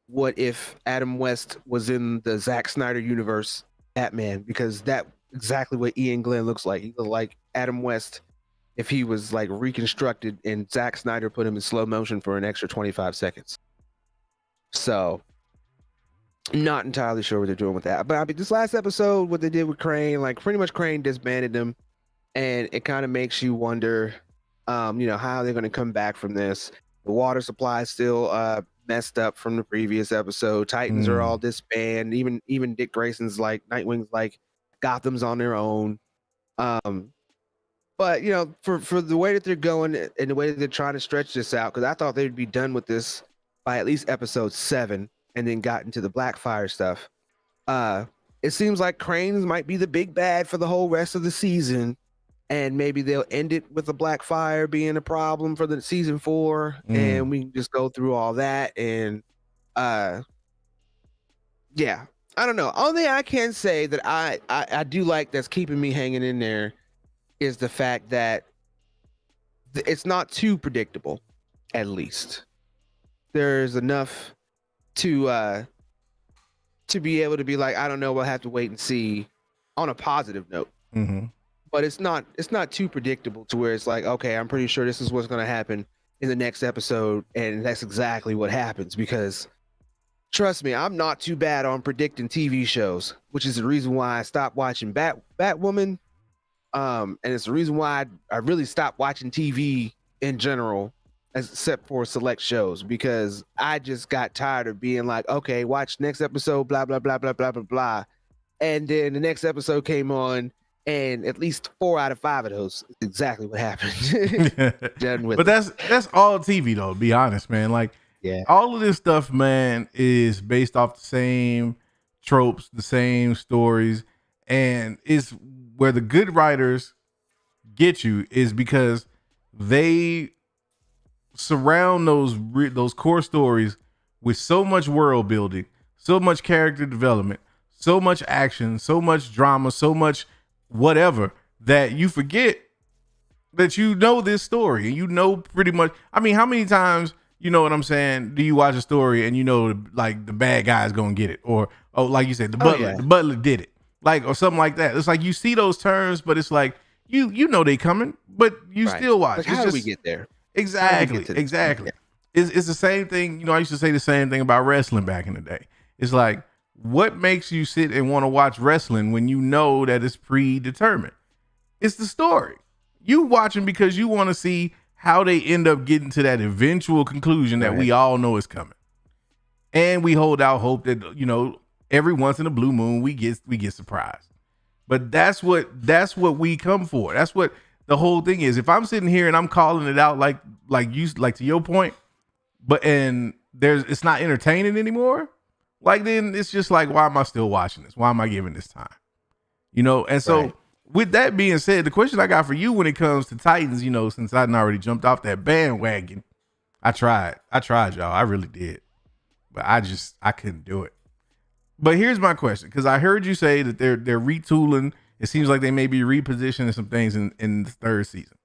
Speaker 6: what if Adam West was in the Zack Snyder universe Batman, because that's exactly what Ian Glenn looks like. He looked like Adam West if he was like reconstructed and Zack Snyder put him in slow motion for an extra 25 seconds. So I'm not entirely sure what they're doing with that. But I mean, this last episode, what they did with Crane, like pretty much Crane disbanded them, and it kind of makes you wonder, how they're going to come back from this. The water supply is still messed up from the previous episode. Titans are all disbanded. Even Dick Grayson's like Nightwing's like Gotham's on their own. But for the way that they're going and the way that they're trying to stretch this out, because I thought they'd be done with this by at least episode 7 and then got into the Blackfire stuff. It seems like Cranes might be the big bad for the whole rest of the season. And maybe they'll end it with the Blackfire being a problem for the season 4, and we can just go through all that. And I don't know. Only I can say that I do like that's keeping me hanging in there is the fact that it's not too predictable. At least there's enough to be able to be like, I don't know, we'll have to wait and see on a positive note. But it's not too predictable to where it's like, okay, I'm pretty sure this is what's going to happen in the next episode, and that's exactly what happens. Because trust me, I'm not too bad on predicting TV shows, which is the reason why I stopped watching Batwoman, and it's the reason why I really stopped watching TV in general, except for select shows, because I just got tired of being like, okay, watch next episode, blah blah blah blah blah blah blah, and then the next episode came on. And at least 4 out of 5 of those is exactly what happened.
Speaker 3: But that's all TV though, to be honest, man. Like, all of this stuff, man, is based off the same tropes, the same stories, and is where the good writers get you is because they surround those core stories with so much world building, so much character development, so much action, so much drama, so much whatever, that you forget that you know this story and you know pretty much. I mean, how many times, you know what I'm saying, do you watch a story and you know like the bad guy's gonna get it, or like you said, the butler did it, like, or something like that. It's like you see those terms, but it's like you know they coming, but you still watch.
Speaker 6: Like, how do we get there?
Speaker 3: Exactly. It's the same thing. I used to say the same thing about wrestling back in the day. It's like, what makes you sit and want to watch wrestling when you know that it's predetermined? It's the story. You watching because you want to see how they end up getting to that eventual conclusion that we all know is coming. And we hold out hope that, you know, every once in a blue moon we get surprised. But that's what we come for. That's what the whole thing is. If I'm sitting here and I'm calling it out like to your point, but and it's not entertaining anymore, like then it's just like, why am I still watching this? Why am I giving this time? You know, and so with that being said, the question I got for you when it comes to Titans, you know, since I already jumped off that bandwagon, I tried, y'all. I really did. But I couldn't do it. But here's my question, because I heard you say that they're retooling. It seems like they may be repositioning some things in the third season.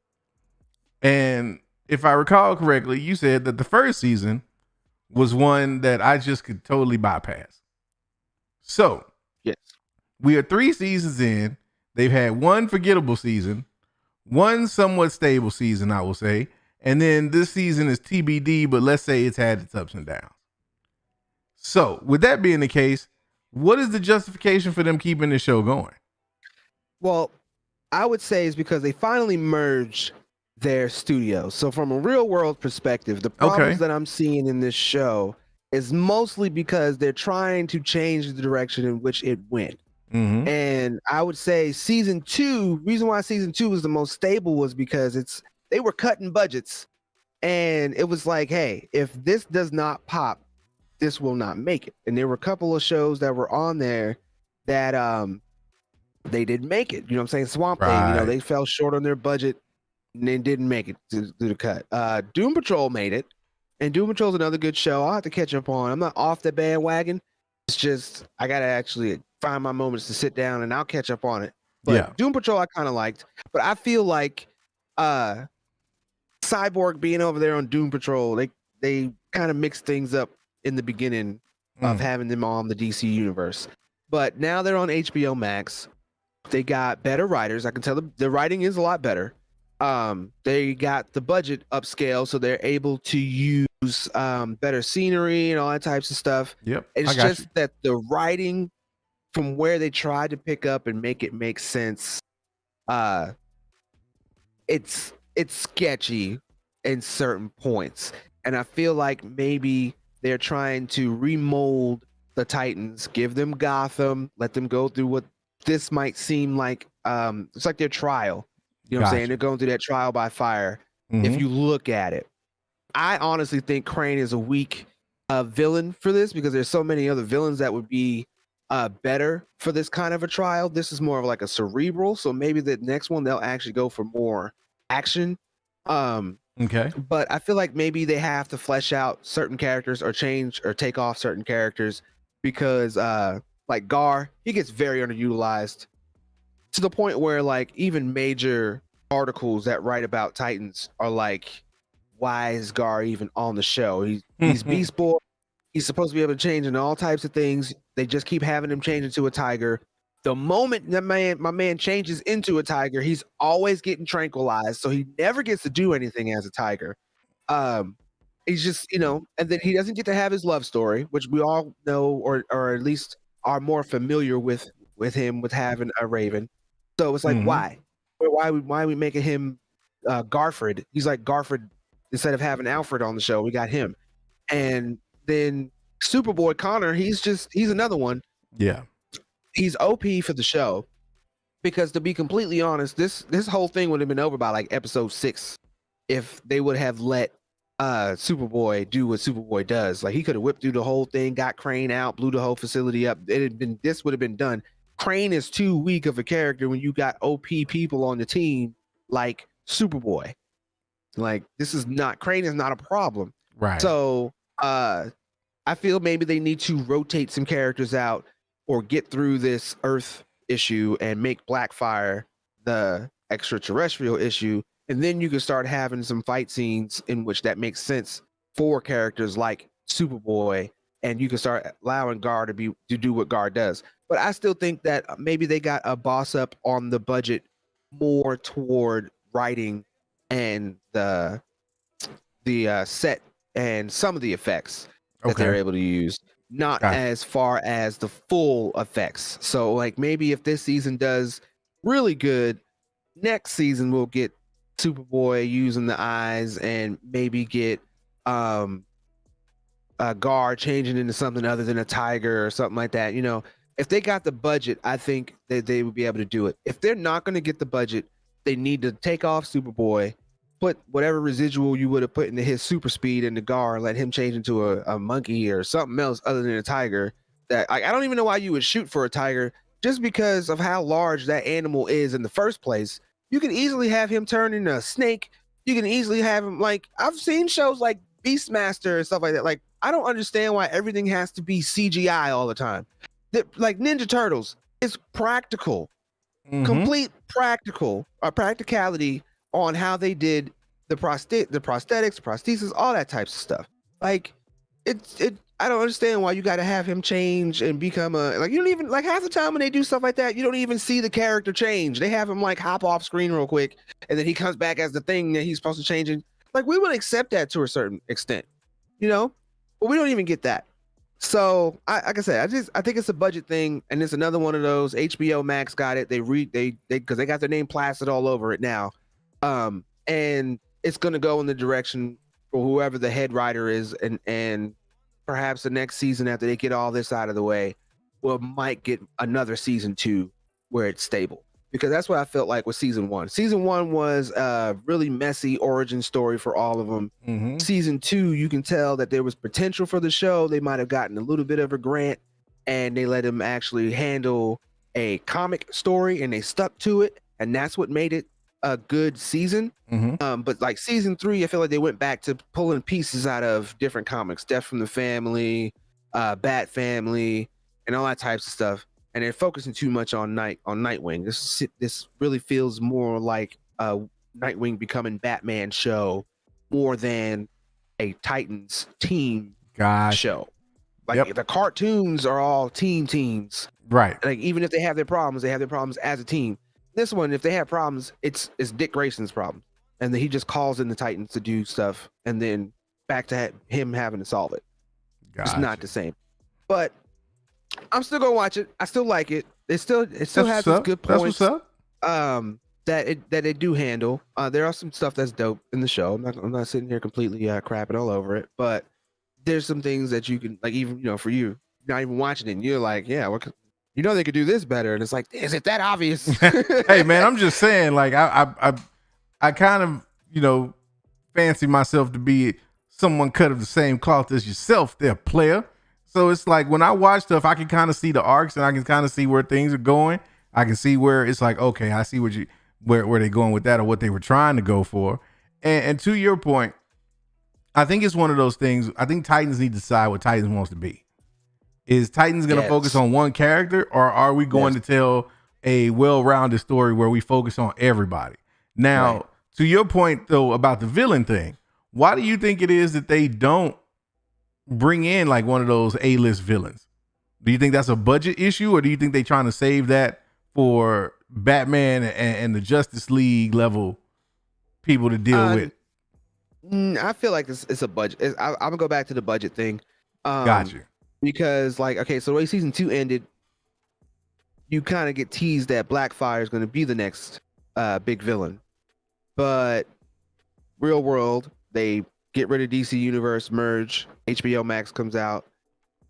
Speaker 3: And if I recall correctly, you said that the first season was one that I just could totally bypass. So,
Speaker 6: yes,
Speaker 3: we are 3 seasons in. They've had one forgettable season, one somewhat stable season, I will say. And then this season is TBD, but let's say it's had its ups and downs. So, with that being the case, what is the justification for them keeping the show going?
Speaker 6: Well, I would say is because they finally merged their studios. So from a real world perspective, the problems that I'm seeing in this show is mostly because they're trying to change the direction in which it went.
Speaker 3: Mm-hmm.
Speaker 6: And I would say season 2, reason why season 2 was the most stable was because they were cutting budgets. And it was like, hey, if this does not pop, this will not make it. And there were a couple of shows that were on there that they didn't make it. You know what I'm saying? Swamp Thing, you know, they fell short on their budget and then didn't make it to the cut. Doom Patrol made it, and Doom Patrol's another good show. I'll have to catch up on. I'm not off the bandwagon. It's just I gotta actually find my moments to sit down and I'll catch up on it. But Doom Patrol I kind of liked, but I feel like Cyborg being over there on Doom Patrol, they kind of mixed things up in the beginning of having them on the DC universe. But now they're on HBO Max. They got better writers. I can tell the writing is a lot better. They got the budget upscale, so they're able to use better scenery and all that types of stuff.
Speaker 3: Yep.
Speaker 6: It's just that the writing from where they tried to pick up and make it make sense, it's sketchy in certain points. And I feel like maybe they're trying to remold the Titans, give them Gotham, let them go through what this might seem like. It's like their trial. You know what I'm saying? They're going through that trial by fire. If you look at it, I honestly think Crane is a weak villain for this because there's so many other villains that would be better for this kind of a trial. This is more of like a cerebral. So maybe the next one they'll actually go for more action. But I feel like maybe they have to flesh out certain characters or change or take off certain characters because like Gar, he gets very underutilized to the point where like even major articles that write about Titans are like, why is Gar even on the show? He's Beast Boy. He's supposed to be able to change into all types of things. They just keep having him change into a tiger. The moment my man changes into a tiger, he's always getting tranquilized. So he never gets to do anything as a tiger. He's just, you know, and then he doesn't get to have his love story, which we all know, or at least are more familiar with him with having a Raven. So it's like, why are we making him Garfred? He's like Garfred instead of having Alfred on the show. We got him, and then Superboy Connor. He's another one.
Speaker 3: Yeah,
Speaker 6: he's OP for the show because to be completely honest, this whole thing would have been over by like episode 6 if they would have let Superboy do what Superboy does. Like he could have whipped through the whole thing, got Crane out, blew the whole facility up. This would have been done. Crane is too weak of a character when you got OP people on the team like Superboy. Like Crane is not a problem.
Speaker 3: Right.
Speaker 6: So I feel maybe they need to rotate some characters out or get through this Earth issue and make Blackfire the extraterrestrial issue. And then you can start having some fight scenes in which that makes sense for characters like Superboy, and you can start allowing Gar to do what Gar does. But I still think that maybe they got a boss up on the budget more toward writing and the set and some of the effects that they're able to use, not as far as the full effects. So like maybe if this season does really good, next season we'll get Superboy using the eyes and maybe get a guard changing into something other than a tiger or something like that. You know, if they got the budget, I think that they would be able to do it. If they're not going to get the budget, they need to take off Superboy, put whatever residual you would have put into his super speed in the guard, let him change into a monkey or something else other than a tiger. That I don't even know why you would shoot for a tiger, just because of how large that animal is in the first place. You can easily have him turn into a snake. You can easily have him, like, I've seen shows like Beastmaster and stuff like that. Like, I don't understand why everything has to be CGI all the time. Like Ninja Turtles, it's practical, complete practicality on how they did the prosthetics, the prosthesis, all that types of stuff. Like, I don't understand why you got to have him change and become like, you don't even, like, half the time when they do stuff like that, you don't even see the character change. They have him like hop off screen real quick, and then he comes back as the thing that he's supposed to change. And like, we would accept that to a certain extent, you know, but we don't even get that. So like I said, I think it's a budget thing, and it's another one of those. HBO Max got it. They because they got their name plastered all over it now, and it's gonna go in the direction for whoever the head writer is, and perhaps the next season after they get all this out of the way, might get another season 2 where it's stable. Because that's what I felt like with season 1. Season 1 was a really messy origin story for all of them.
Speaker 3: Mm-hmm.
Speaker 6: Season 2, you can tell that there was potential for the show. They might have gotten a little bit of a grant, and they let them actually handle a comic story, and they stuck to it, and that's what made it a good season.
Speaker 3: Mm-hmm.
Speaker 6: But like season 3, I feel like they went back to pulling pieces out of different comics, Death from the Family, Bat Family, and all that types of stuff. And they're focusing too much on Nightwing. This really feels more like a Nightwing becoming Batman show more than a Titans team show. Like, the cartoons are all teams.
Speaker 3: Right.
Speaker 6: Like, even if they have their problems as a team. This one, if they have problems, it's Dick Grayson's problem. And then he just calls in the Titans to do stuff, and then back to him having to solve it.
Speaker 3: Gotcha.
Speaker 6: It's not the same. But I'm still gonna watch it. I still like it. It still has its good points.
Speaker 3: That's what's
Speaker 6: up. That they do handle. There are some stuff that's dope in the show. I'm not sitting here completely crapping all over it, but there's some things that you can, like, even, you know, for you, not even watching it, and you're like, yeah, you know, they could do this better, and it's like, is it that obvious?
Speaker 3: Hey man, I'm just saying, like, I kind of, you know, fancy myself to be someone cut of the same cloth as yourself, there, player. So it's like, when I watch stuff, I can kind of see the arcs, and I can kind of see where things are going. I can see where it's like, okay, I see where they're going with that, or what they were trying to go for. And to your point, I think it's one of those things. I think Titans need to decide what Titans wants to be. Is Titans going to focus on one character, or are we going to tell a well-rounded story where we focus on everybody? Now, to your point, though, about the villain thing, why do you think it is that they don't bring in like one of those A-list villains? Do you think that's a budget issue, or do you think they're trying to save that for Batman and the Justice League level people to deal with?
Speaker 6: I feel like it's a budget. I'm gonna go back to the budget thing.
Speaker 3: Got you.
Speaker 6: Because, like, okay, so the way season 2 ended, you kind of get teased that Blackfire is going to be the next big villain. But real world, they get rid of DC Universe, merge, HBO Max comes out,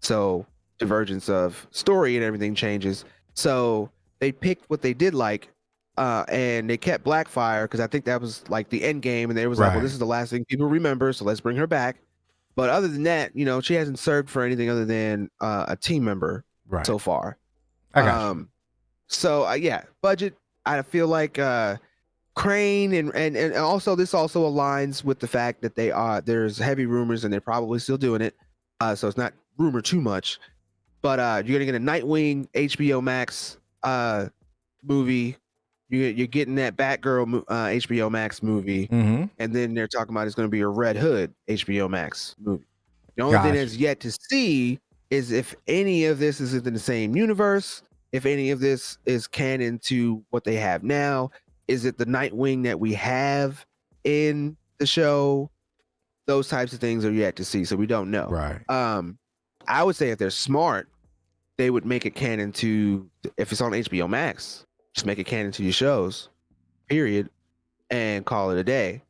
Speaker 6: so divergence of story and everything changes. So they picked what they did like, and they kept Blackfire, because I think that was like the end game, and they was like, well, this is the last thing people remember, so let's bring her back. But other than that, you know, she hasn't served for anything other than a team member so far.
Speaker 3: I got you.
Speaker 6: So yeah, budget. I feel like Crane and also this also aligns with the fact that there's heavy rumors, and they're probably still doing it. So it's not rumor too much. But you're gonna get a Nightwing HBO Max movie. You're getting that Batgirl HBO Max movie, and then they're talking about it's going to be a Red Hood HBO Max movie. The only thing that's yet to see is if any of this is in the same universe, if any of this is canon to what they have now. Is it the Nightwing that we have in the show? Those types of things are yet to see, so we don't know.
Speaker 3: Right.
Speaker 6: I would say if they're smart, they would make it canon to, if it's on HBO Max, just make it canon to your shows, period. and call it a day.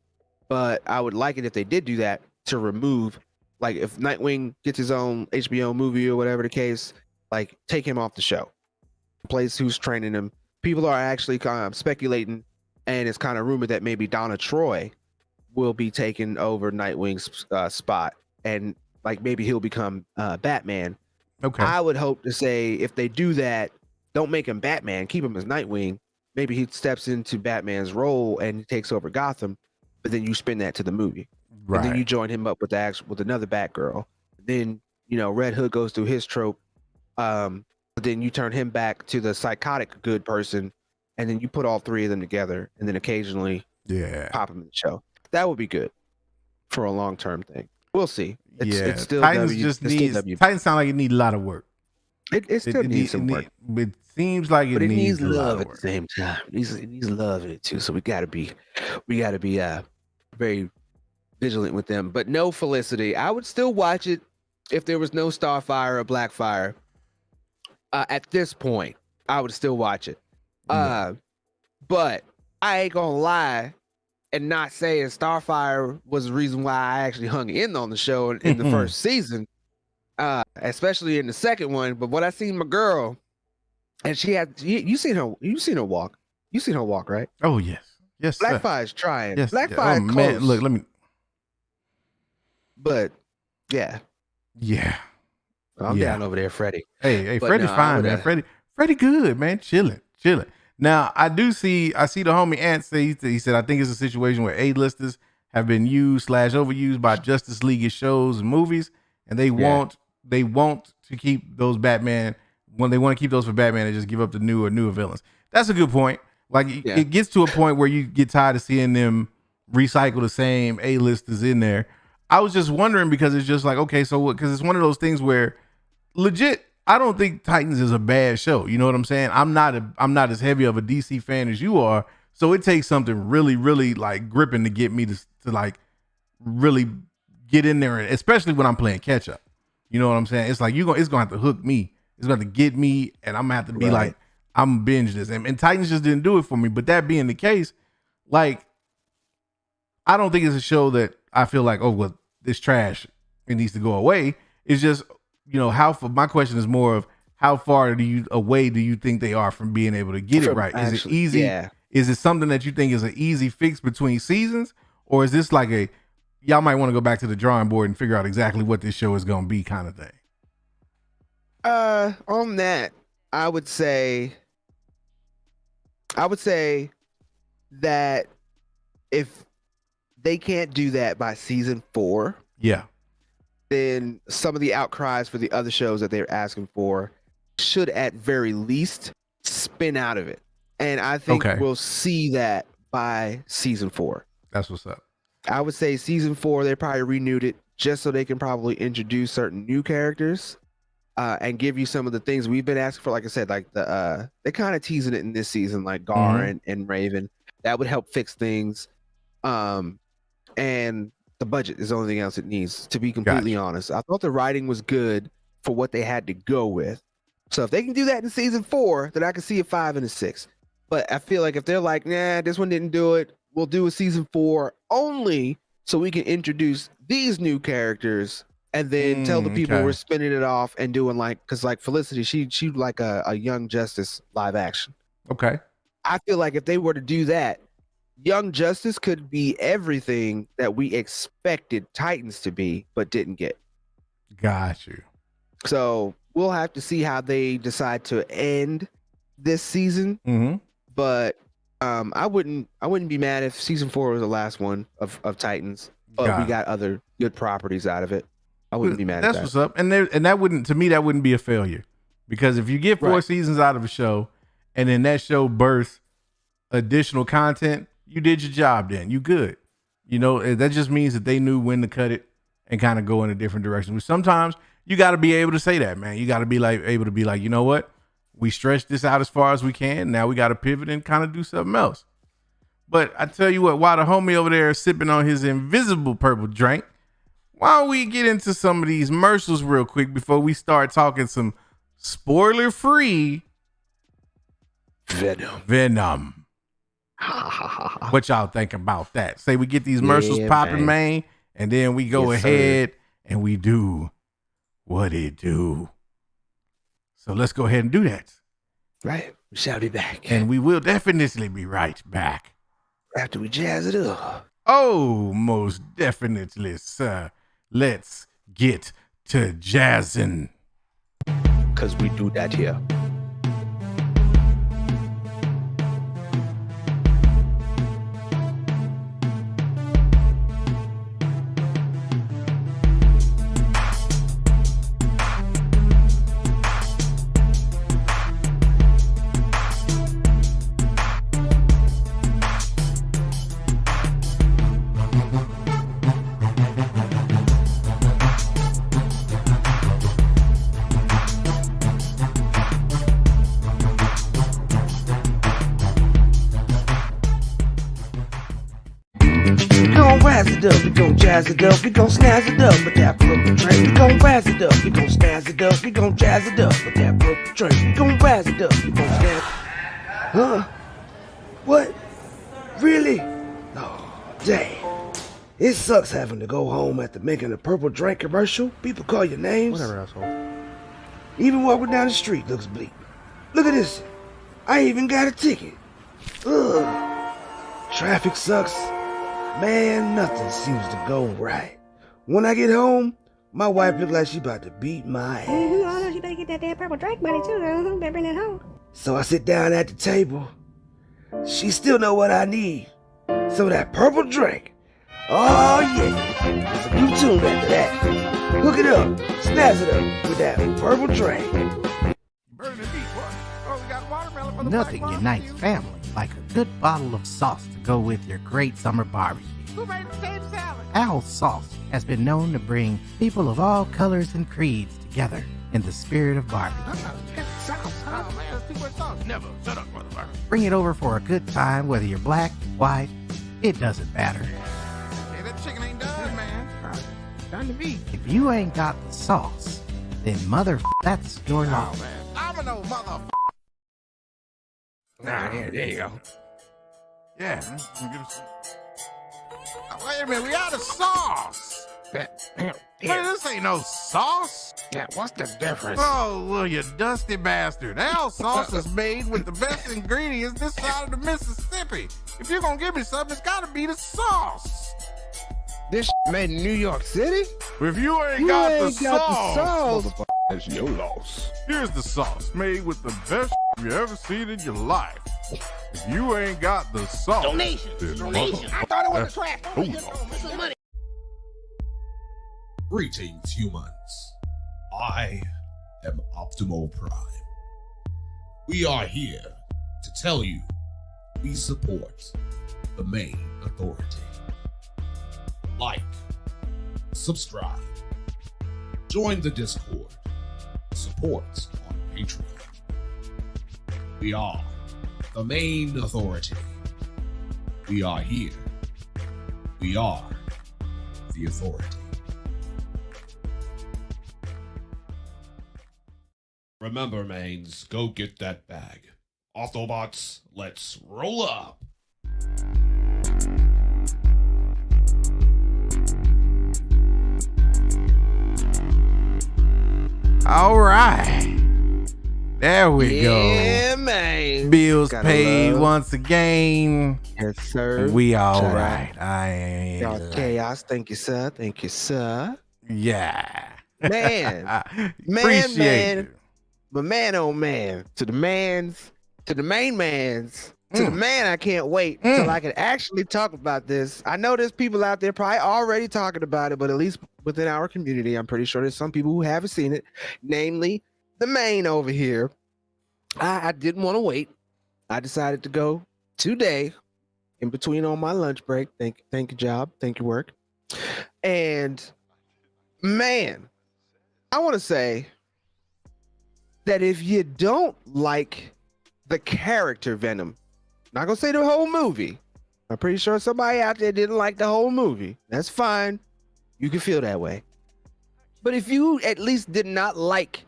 Speaker 6: But I would like it if they did do that to remove, like if Nightwing gets his own HBO movie or whatever the case, like take him off the show. Place who's training him. People are actually kind of speculating, and it's kind of rumored that maybe Donna Troy will be taking over Nightwing's spot, and like maybe he'll become Batman.
Speaker 3: Okay.
Speaker 6: I would hope to say if they do that, don't make him Batman, keep him as Nightwing. Maybe he steps into Batman's role and he takes over Gotham, but then you spin that to the movie.
Speaker 3: Right.
Speaker 6: And then you join him up with with another Batgirl. Then, you know, Red Hood goes through his trope. But then you turn him back to the psychotic good person, and then you put all three of them together, and then occasionally pop them in the show. That would be good for a long-term thing. We'll see. It's still
Speaker 3: Titans
Speaker 6: W.
Speaker 3: just
Speaker 6: it's still
Speaker 3: needs
Speaker 6: W.
Speaker 3: Titans sound like it need a lot of work.
Speaker 6: It still needs some work.
Speaker 3: It seems like
Speaker 6: But it needs
Speaker 3: a lot
Speaker 6: love
Speaker 3: of
Speaker 6: at
Speaker 3: work.
Speaker 6: the same time. It needs love in it too. So we gotta be very vigilant with them. But no Felicity. I would still watch it if there was no Starfire or Blackfire. At this point, I would still watch it. But I ain't gonna lie and not say that Starfire was the reason why I actually hung in on the show in the first season, especially in the second one. But when I seen my girl, and she had you seen her walk. You seen her walk, right?
Speaker 3: Oh yes. Yes. sir.
Speaker 6: Blackfire's trying.
Speaker 3: Yes.
Speaker 6: Blackfire's
Speaker 3: oh,
Speaker 6: close.
Speaker 3: man, look, let me.
Speaker 6: But yeah, I'm down over there, Freddie.
Speaker 3: Hey,
Speaker 6: But
Speaker 3: Freddie's
Speaker 6: no, I
Speaker 3: fine,
Speaker 6: would,
Speaker 3: man. Freddie good, man. Chilling. Now, I see the homie Ant say, he said, I think it's a situation where A-listers have been used / overused by Justice League shows and movies, and they want to keep those Batman, when they want to keep those for Batman and just give up the newer villains. That's a good point. Like, it gets to a point where you get tired of seeing them recycle the same A-listers in there. I was just wondering, because it's just like, okay, so what? Because it's one of those things where legit, I don't think Titans is a bad show. You know what I'm saying? I'm not as heavy of a DC fan as you are. So it takes something really, really like gripping to get me to like really get in there, especially when I'm playing catch up. You know what I'm saying? It's like it's gonna have to hook me. It's gonna have to get me, and I'm gonna have to be like, I'm binge this. And Titans just didn't do it for me. But that being the case, like, I don't think it's a show that I feel like, oh well, it's trash. It needs to go away. It's just, you know, my question is more of how far away do you think they are from being able to get it right? Is it easy?
Speaker 6: Yeah.
Speaker 3: Is it something that you think is an easy fix between seasons? Or is this like y'all might want to go back to the drawing board and figure out exactly what this show is going to be kind of thing?
Speaker 6: On that, I would say that if they can't do that by season 4, then some of the outcries for the other shows that they're asking for should at very least spin out of it. And I think we'll see that by season 4.
Speaker 3: That's what's up.
Speaker 6: I would say season 4, they probably renewed it just so they can probably introduce certain new characters and give you some of the things we've been asking for. Like I said, like they're kind of teasing it in this season, like Gar and Raven. That would help fix things. And the budget is the only thing else it needs, to be completely honest. I thought the writing was good for what they had to go with. So if they can do that in season 4, then I can see a 5 and a 6. But I feel like if they're like, nah, this one didn't do it, we'll do a season 4 only so we can introduce these new characters and then tell the people we're spinning it off and doing like, because like Felicity, she like a Young Justice live action.
Speaker 3: Okay.
Speaker 6: I feel like if they were to do that, Young Justice could be everything that we expected Titans to be, but didn't get.
Speaker 3: Got you.
Speaker 6: So we'll have to see how they decide to end this season. But I wouldn't be mad if season 4 was the last one of Titans, but we got other good properties out of it. I wouldn't be mad at that.
Speaker 3: That's what's up. And that wouldn't be a failure, because if you get 4 seasons out of a show and then that show births additional content, you did your job. Then you good. You know, that just means that they knew when to cut it and kind of go in a different direction. But sometimes you got to be able to say that, man. You got to be able to be like, you know what? We stretched this out as far as we can. Now we got to pivot and kind of do something else. But I tell you what, while the homie over there is sipping on his invisible purple drink, why don't we get into some of these commercials real quick before we start talking some spoiler-free
Speaker 6: Venom.
Speaker 3: Venom. What y'all think about that? Say we get these commercials popping, man, and then we go ahead and we do what it do. So let's go ahead and do that.
Speaker 6: Right. We shall be back.
Speaker 3: And we will definitely be right back.
Speaker 6: After we jazz it up.
Speaker 3: Oh, most definitely, sir. Let's get to jazzing.
Speaker 6: Because we do that here. We gon' jazz it up, we gon' snazz it up with that purple drink. We gon' razz it up, we gon' snazz it up, we gon' jazz it up with that purple drink. We gon' razz it up, we gon' snazz. Huh? What? Really? Oh, dang. It sucks having to go home after making a purple drink commercial. People call your names.
Speaker 2: Whatever, asshole.
Speaker 6: Even walking down the street looks bleak. Look at this. I even got a ticket. Ugh. Traffic sucks. Man, nothing seems to go right. When I get home, my wife look like she about to beat my ass.
Speaker 7: Oh no, you better get that damn purple drink money too. Better bring that home.
Speaker 6: So I sit down at the table. She still know what I need. So that purple drink. Oh yeah. There's a new tune after that. Hook it up. Snazz it up with that purple drink.
Speaker 8: Nothing unites family like a good bottle of sauce to go with your great summer barbecue.
Speaker 3: Who made potato salad?
Speaker 8: Al's Sauce has been known to bring people of all colors and creeds together in the spirit of barbecue.
Speaker 3: Oh man, that's too much sauce. Never. Shut up, motherfucker.
Speaker 8: Bring it over for a good time, whether you're black, white, it doesn't matter.
Speaker 3: Hey, that chicken ain't done, man.
Speaker 2: Time to be.
Speaker 8: If you ain't got the sauce, then that's your loss.
Speaker 3: Oh man, I'm no motherfucker.
Speaker 2: Nah, there you go.
Speaker 3: Yeah. Wait a minute, we out of sauce.
Speaker 2: Here.
Speaker 3: Hey, this ain't no sauce.
Speaker 2: Yeah, what's the difference?
Speaker 3: Oh, well, you dusty bastard. Al sauce is made with the best ingredients this side of the Mississippi. If you're gonna give me something, it's gotta be the sauce.
Speaker 2: This made in New York City?
Speaker 3: If you ain't got the sauce, that's your loss. Here's the sauce made with the best you ever seen in your life. If you ain't got the sauce,
Speaker 2: Donation. I thought it was a trash.
Speaker 3: Oh,
Speaker 9: Greetings, humans. I am Optimal Prime. We are here to tell you we support the Mayne Authority. Like, subscribe, join the Discord, support on Patreon. We are the Mayne Authority. We are here. We are the authority. Remember, Maynes, go get that bag. Autobots, let's roll up.
Speaker 3: all right. There we go.
Speaker 6: Yeah, man.
Speaker 3: Bills
Speaker 6: Gotta
Speaker 3: paid
Speaker 6: love.
Speaker 3: once again.
Speaker 6: Yes, sir.
Speaker 3: We all
Speaker 6: Shout out.
Speaker 3: right. I ain't.
Speaker 6: Y'all chaos. Thank you, sir. Thank you, sir.
Speaker 3: Yeah.
Speaker 6: Man.
Speaker 3: Appreciate
Speaker 6: man.
Speaker 3: you.
Speaker 6: But man, oh man, to the main mans, to the man, I can't wait till I can actually talk about this. I know there's people out there probably already talking about it, but at least within our community, I'm pretty sure there's some people who haven't seen it, namely the Mayne over here. I didn't want to wait. I decided to go today in between on my lunch break. Thank you, job. Thank you, work. And man, I want to say that if you don't like the character Venom, not gonna say the whole movie. I'm pretty sure somebody out there didn't like the whole movie. That's fine. You can feel that way. But if you at least did not like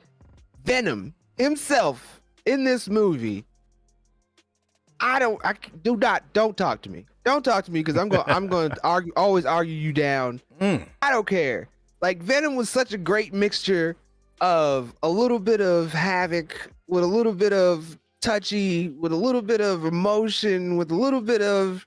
Speaker 6: Venom himself in this movie, don't talk to me. Don't talk to me because I'm going to always argue you down. I don't care. Like Venom was such a great mixture of a little bit of havoc with a little bit of touchy, with a little bit of emotion, with a little bit of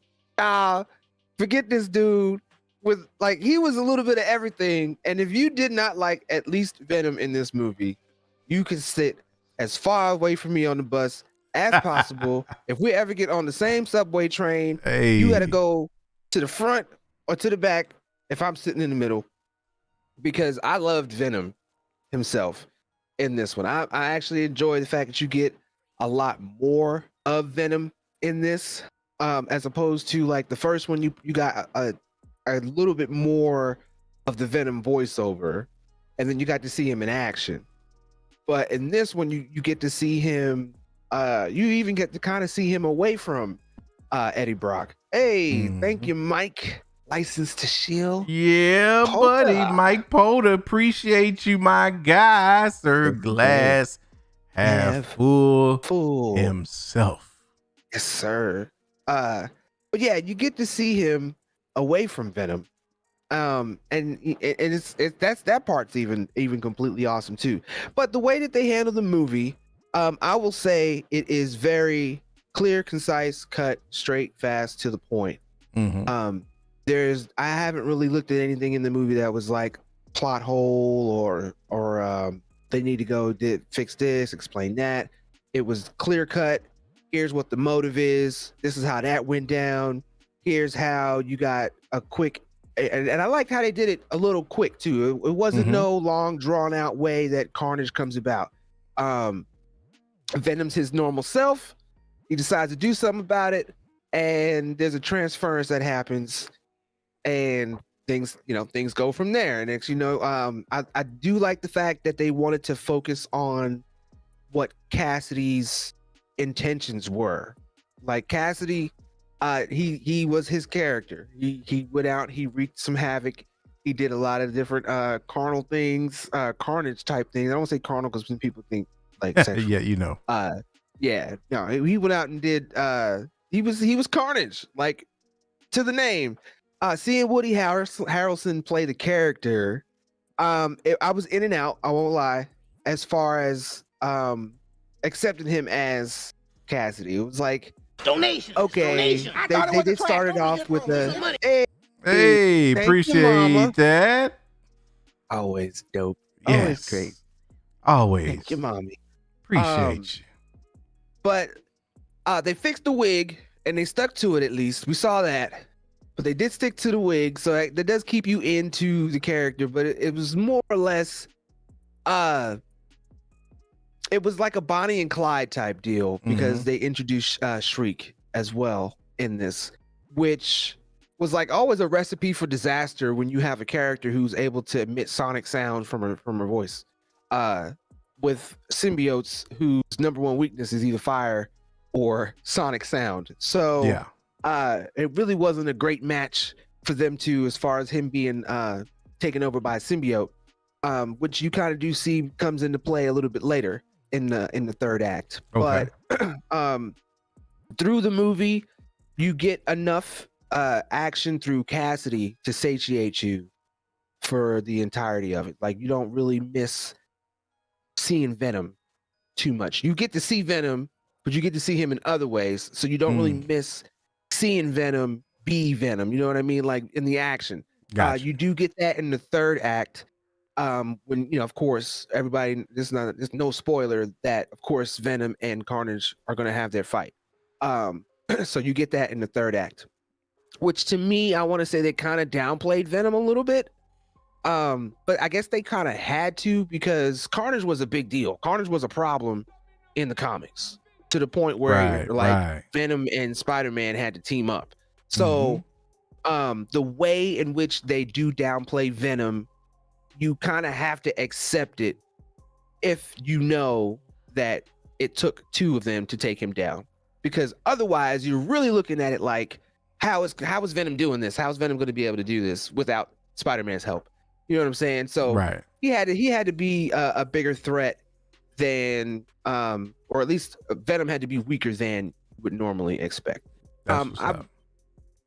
Speaker 6: forget this dude. With like he was a little bit of everything. And if you did not like at least Venom in this movie, you can sit as far away from me on the bus as possible. If we ever get on the same subway train, you got to go to the front or to the back if I'm sitting in the middle, because I loved Venom himself in this one. I actually enjoy the fact that you get a lot more of Venom in this, as opposed to like the first one. You got a little bit more of the Venom voiceover, and then you got to see him in action. But in this one, you get to see him. You even get to kind of see him away from Eddie Brock. Hey, thank you, Mike. License to Shield.
Speaker 3: Yeah,
Speaker 6: Polka.
Speaker 3: buddy, Mike Polder. Appreciate you, my guy. Sir Glass half full himself.
Speaker 6: Yes, sir. But yeah, you get to see him away from Venom. And that's that part's even completely awesome too. But the way that they handle the movie, I will say it is very clear, concise, cut, straight, fast, to the point. I haven't really looked at anything in the movie that was like plot hole or they need to go fix this, explain that. It was clear cut. Here's what the motive is. This is how that went down. Here's how you got a quick, and I liked how they did it a little quick too. It wasn't no long drawn out way that Carnage comes about. Venom's his normal self. He decides to do something about it, and there's a transference that happens, and things go from there. And it's, I do like the fact that they wanted to focus on what Cassidy's intentions were. Like Cassidy, he was his character. He went out, he wreaked some havoc. He did a lot of different carnal things, carnage type things. I don't say carnal because when people think like sexual. He went out and did he was carnage, like to the name. Seeing Woody Harrelson play the character, I was in and out, I won't lie, as far as accepting him as Cassidy. It was like donation. Okay, they started off with the
Speaker 3: hey, appreciate that.
Speaker 6: Always dope.
Speaker 3: Yes.
Speaker 6: Always great.
Speaker 3: Always.
Speaker 6: Thank you, mommy.
Speaker 3: Appreciate you.
Speaker 6: But they fixed the wig and they stuck to it. At least we saw that. But they did stick to the wig, so that does keep you into the character. But it was more or less, it was like a Bonnie and Clyde type deal, because they introduced Shriek as well in this, which was like always a recipe for disaster when you have a character who's able to emit sonic sound from her voice. With symbiotes whose number one weakness is either fire or sonic sound. So
Speaker 3: yeah.
Speaker 6: It really wasn't a great match for them to, as far as him being taken over by a symbiote, which you kind of do see comes into play a little bit later in the third act.
Speaker 3: Okay.
Speaker 6: But through the movie, you get enough action through Cassidy to satiate you for the entirety of it. Like, you don't really miss seeing Venom too much. You get to see Venom, but you get to see him in other ways, so you don't really miss seeing Venom be Venom. You know what I mean? Like in the action. Gotcha. You do get that in the third act, when, of course, everybody, there's no spoiler that, of course, Venom and Carnage are going to have their fight. So you get that in the third act, which to me, I want to say they kind of downplayed Venom a little bit. But I guess they kind of had to, because Carnage was a big deal. Carnage was a problem in the comics, to the point where Venom and Spider-Man had to team up. So the way in which they do downplay Venom, you kind of have to accept it if you know that it took two of them to take him down. Because otherwise, you're really looking at it like, how is Venom doing this? How is Venom going to be able to do this without Spider-Man's help? You know what I'm saying? So he had to be a bigger threat than, or at least Venom had to be weaker than you would normally expect.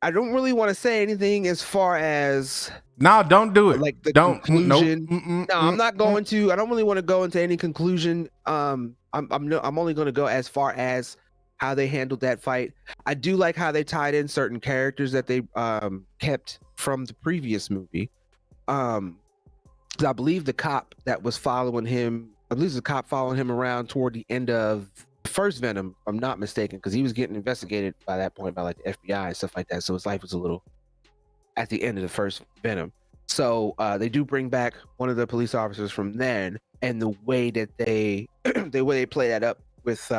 Speaker 6: I don't really want to say anything as far as
Speaker 3: No, don't do it.
Speaker 6: like the
Speaker 3: Don't.
Speaker 6: conclusion.
Speaker 3: Nope.
Speaker 6: No, I'm not going to. I don't really want to go into any conclusion. I'm only going to go as far as how they handled that fight. I do like how they tied in certain characters that they kept from the previous movie. 'Cause I believe the cop that was following him, I believe the cop following him around toward the end of the first Venom, if I'm not mistaken, because he was getting investigated by that point by like the FBI and stuff like that. So his life was a little at the end of the first Venom. So they do bring back one of the police officers from then, and the way that they the way they play that up with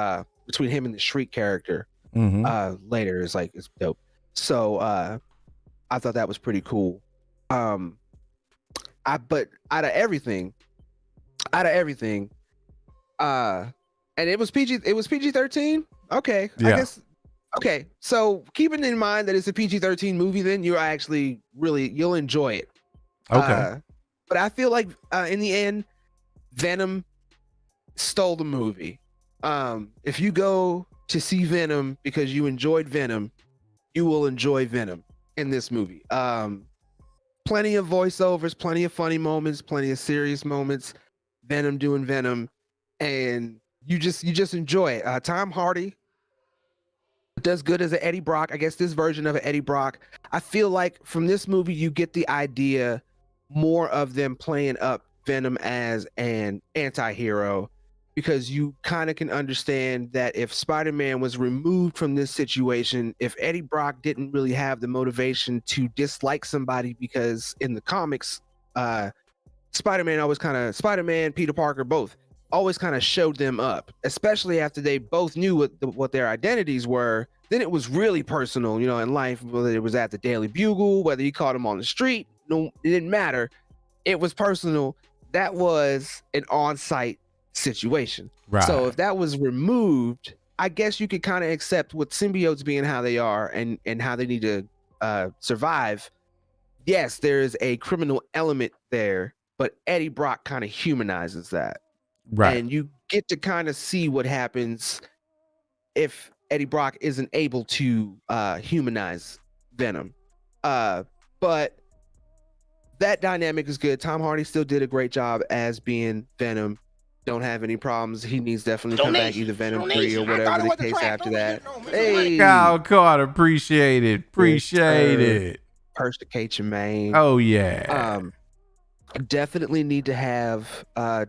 Speaker 6: between him and the Shriek character later is like it's dope. So I thought that was pretty cool. But out of everything, and it was PG-13. Okay,
Speaker 3: Yeah.
Speaker 6: I guess. Okay, so keeping in mind that it's a PG-13 movie, then you'll actually you'll enjoy it.
Speaker 3: Okay.
Speaker 6: But I feel like in the end, Venom stole the movie. If you go to see Venom because you enjoyed Venom, you will enjoy Venom in this movie. Plenty of voiceovers, plenty of funny moments, plenty of serious moments. Venom doing Venom, and you just enjoy it. Tom Hardy does good as an Eddie Brock. I guess this version of an Eddie Brock. I feel like from this movie you get the idea more of them playing up Venom as an anti-hero, because you kind of can understand that if Spider-Man was removed from this situation, if Eddie Brock didn't really have the motivation to dislike somebody, because in the comics, Spider-Man, Peter Parker, both always kind of showed them up, especially after they both knew what their identities were. Then it was really personal, in life, whether it was at the Daily Bugle, whether you caught him on the street, no, it didn't matter. It was personal. That was an on-site situation.
Speaker 3: Right.
Speaker 6: So if that was removed, I guess you could kind of accept with symbiotes being how they are and how they need to survive. Yes, there is a criminal element there, but Eddie Brock kind of humanizes that.
Speaker 3: Right.
Speaker 6: And you get to kind of see what happens if Eddie Brock isn't able to humanize Venom. But that dynamic is good. Tom Hardy still did a great job as being Venom. Don't have any problems. He needs definitely come back, either Venom 3 or whatever the case after that. Hey,
Speaker 3: Kyle Carter, appreciate it. Appreciate it.
Speaker 6: Persicate your Mayne.
Speaker 3: Oh yeah.
Speaker 6: Definitely need to have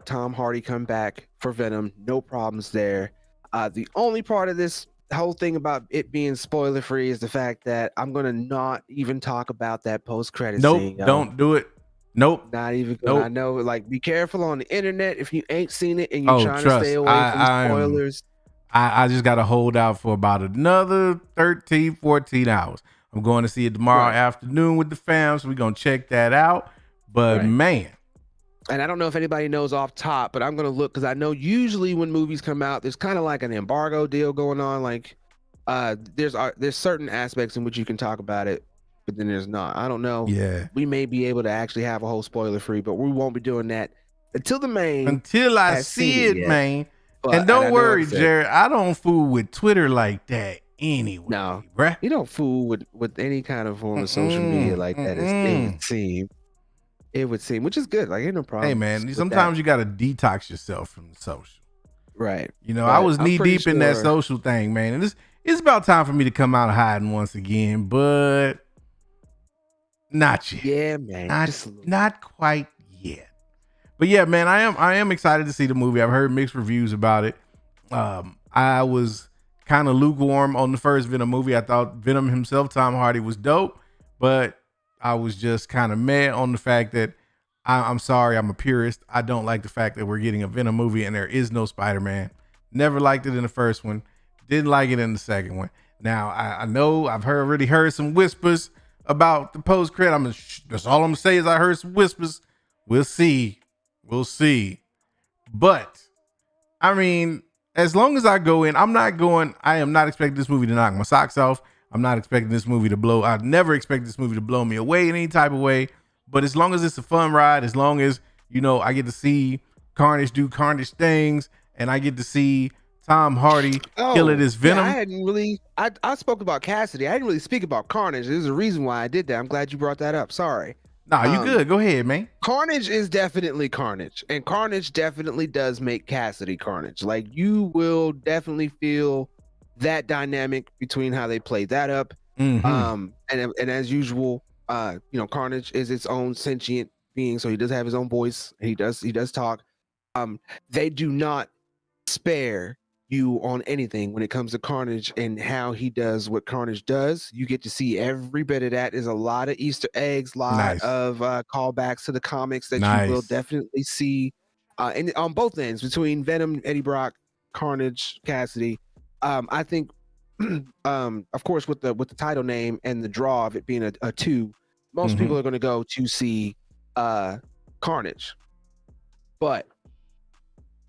Speaker 6: Tom Hardy come back for Venom. No problems there. The only part of this whole thing about it being spoiler free is the fact that I'm gonna not even talk about that post credit scene.
Speaker 3: Nope, don't do it. Nope.
Speaker 6: Not even gonna.
Speaker 3: Nope.
Speaker 6: I know, like, be careful on the internet if you ain't seen it and you're trying
Speaker 3: trust.
Speaker 6: to stay away from spoilers.
Speaker 3: I just gotta hold out for about another 13, 14 hours. I'm going to see it tomorrow afternoon with the fam, so we're gonna check that out. But man.
Speaker 6: And I don't know if anybody knows off top, but I'm gonna look, because I know usually when movies come out, there's kind of like an embargo deal going on. Like, there's certain aspects in which you can talk about it, but then there's not. I don't know.
Speaker 3: Yeah.
Speaker 6: We may be able to actually have a whole spoiler free, but we won't be doing that until the Mayne.
Speaker 3: Until I see it, man. And don't worry, Jared. I don't fool with Twitter like that anyway.
Speaker 6: No,
Speaker 3: bruh.
Speaker 6: You don't fool with any kind of form of social media like that. It would seem, which is good. Like, ain't no problem.
Speaker 3: Hey, man, sometimes you got to detox yourself from the social.
Speaker 6: Right.
Speaker 3: I was knee deep in that social thing, man. And it's about time for me to come out hiding once again, but not yet.
Speaker 6: Yeah, man.
Speaker 3: Not quite yet. But yeah, man, I am excited to see the movie. I've heard mixed reviews about it. I was kind of lukewarm on the first Venom movie. I thought Venom himself, Tom Hardy, was dope, but I was just kind of mad on the fact that I'm sorry, I'm a purist. I don't like the fact that we're getting a Venom movie and there is no Spider-Man. Never liked it in the first one. Didn't like it in the second one. Now, I know I've already heard some whispers about the post-credit. That's all I'm going to say is I heard some whispers. We'll see. But, I mean, as long as I go in, I am not expecting this movie to knock my socks off. I'm not expecting this movie to blow. I'd never expect this movie to blow me away in any type of way. But as long as it's a fun ride, as long as, I get to see Carnage do Carnage things, and I get to see Tom Hardy killing his Venom.
Speaker 6: Yeah, I hadn't really. I spoke about Cassidy. I didn't really speak about Carnage. There's a reason why I did that. I'm glad you brought that up. Sorry.
Speaker 3: Nah, you good. Go ahead, man.
Speaker 6: Carnage is definitely Carnage, and Carnage definitely does make Cassidy Carnage. Like, you will definitely feel that dynamic between how they played that up. And as usual, Carnage is its own sentient being, so he does have his own voice. He does talk. They do not spare you on anything when it comes to Carnage and how he does what Carnage does. You get to see every bit of that. There's a lot of Easter eggs, lot of callbacks to the comics that you will definitely see, and on both ends between Venom, Eddie Brock, Carnage, Cassidy. I think, of course, with the title name and the draw of it being a 2, most people are going to go to see Carnage. But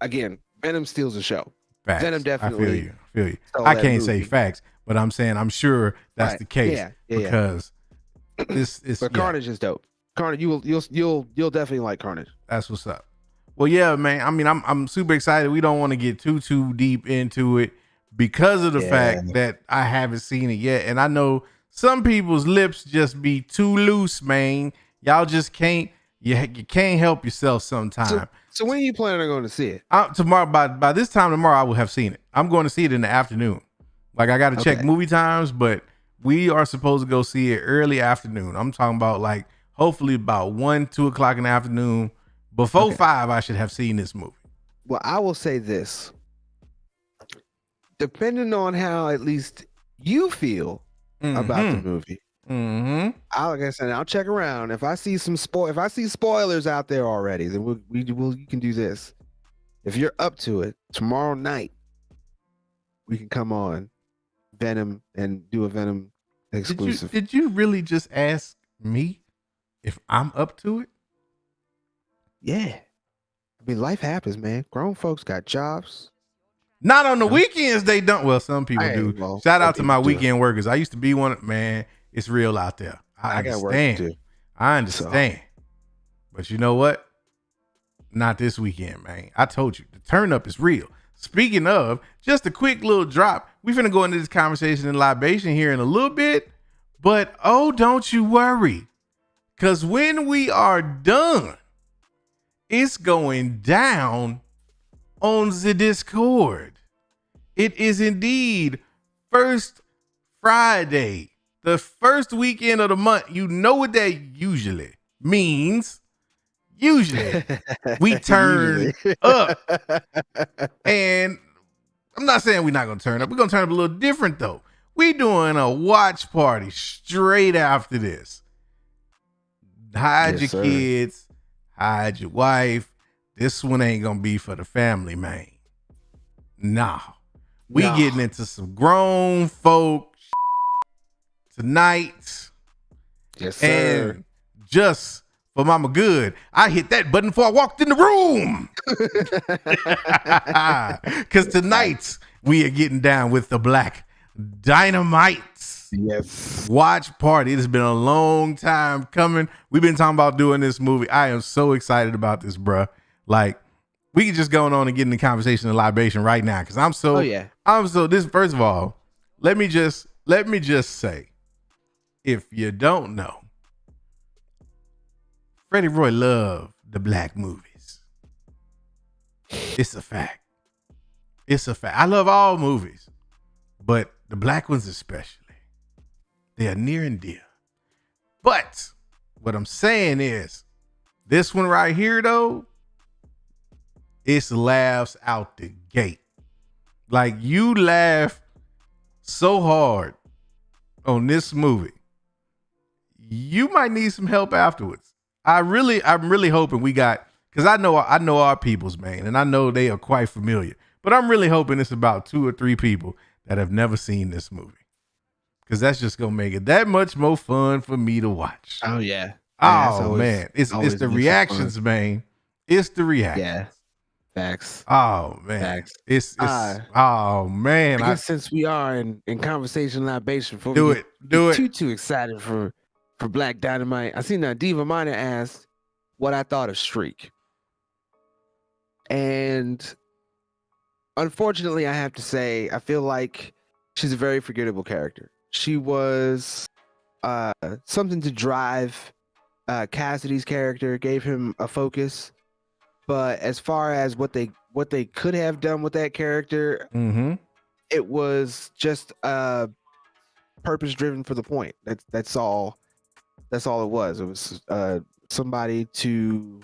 Speaker 6: again, Venom steals the show.
Speaker 3: Facts.
Speaker 6: Venom definitely.
Speaker 3: I feel you. I can't say facts, but I'm saying I'm sure that's the case because this is.
Speaker 6: But Carnage is dope. Carnage, you'll definitely like Carnage.
Speaker 3: That's what's up. Well, yeah, man. I mean, I'm super excited. We don't want to get too deep into it because of the fact that I haven't seen it yet, and I know some people's lips just be too loose, man. Y'all just can't. You can't help yourself sometimes.
Speaker 6: So when are you planning on going to see it?
Speaker 3: Tomorrow, by this time tomorrow, I will have seen it. I'm going to see it in the afternoon. Like, I got to check movie times, but we are supposed to go see it early afternoon. I'm talking about like hopefully about 1-2 o'clock in the afternoon. Before 5, I should have seen this movie.
Speaker 6: Well, I will say this. Depending on how at least you feel about the movie, like I said, I'll check around. If I see spoilers out there already, then you can do this. If you're up to it, tomorrow night we can come on Venom and do a Venom exclusive.
Speaker 3: Did you really just ask me if I'm up to it?
Speaker 6: Yeah. I mean, life happens, man. Grown folks got jobs.
Speaker 3: Not on the weekends, they don't. Well, some people do.
Speaker 6: Well,
Speaker 3: shout out to my weekend workers. I used to be one. Man, it's real out there. I
Speaker 6: got work
Speaker 3: understand.
Speaker 6: to do.
Speaker 3: I understand. But you know what? Not this weekend, man. I told you, the turn up is real. Speaking of, just a quick little drop. We finna go into this conversation in libation here in a little bit. But oh, don't you worry. Because when we are done, it's going down on the Discord. It is indeed First Friday, the first weekend of the month. You know what that usually means. Usually we turn up. And I'm not saying we're not going to turn up. We're going to turn up a little different though. We doing a watch party straight after this. Hide your kids, hide your wife. This one ain't gonna be for the family, man. Nah. We getting into some grown folk tonight.
Speaker 6: Yes, sir.
Speaker 3: And just for Mama Good, I hit that button before I walked in the room. Because tonight we are getting down with the Black Dynamites.
Speaker 6: Yes.
Speaker 3: Watch party. It has been a long time coming. We've been talking about doing this movie. I am so excited about this, bruh. Like, we can just go on and get in the conversation of libation right now. Cause I'm so this. First of all, let me just say, if you don't know, Freddie Roy loved the black movies. It's a fact. It's a fact. I love all movies, but the black ones especially. They are near and dear. But what I'm saying is, this one right here, though, it's laughs out the gate. Like, you laugh so hard on this movie, you might need some help afterwards. I'm really hoping we got, because I know our peoples, man, and I know they are quite familiar. But I'm really hoping it's about 2 or 3 people that have never seen this movie. Because that's just going to make it that much more fun for me to watch.
Speaker 6: Oh, yeah.
Speaker 3: Oh, man. It's the reactions, man. It's the reactions. Yeah.
Speaker 6: Facts.
Speaker 3: Oh, man.
Speaker 6: Facts.
Speaker 3: It's oh, man.
Speaker 6: I guess since we are in conversation libation, before
Speaker 3: do
Speaker 6: we
Speaker 3: it.
Speaker 6: Too excited for Black Dynamite. I seen that Diva Minor asked what I thought of Streak. And unfortunately, I have to say, I feel like she's a very forgettable character. She was something to drive Cassidy's character, gave him a focus. But as far as what they could have done with that character, it was just purpose driven for the point. That's all. That's all it was. It was somebody to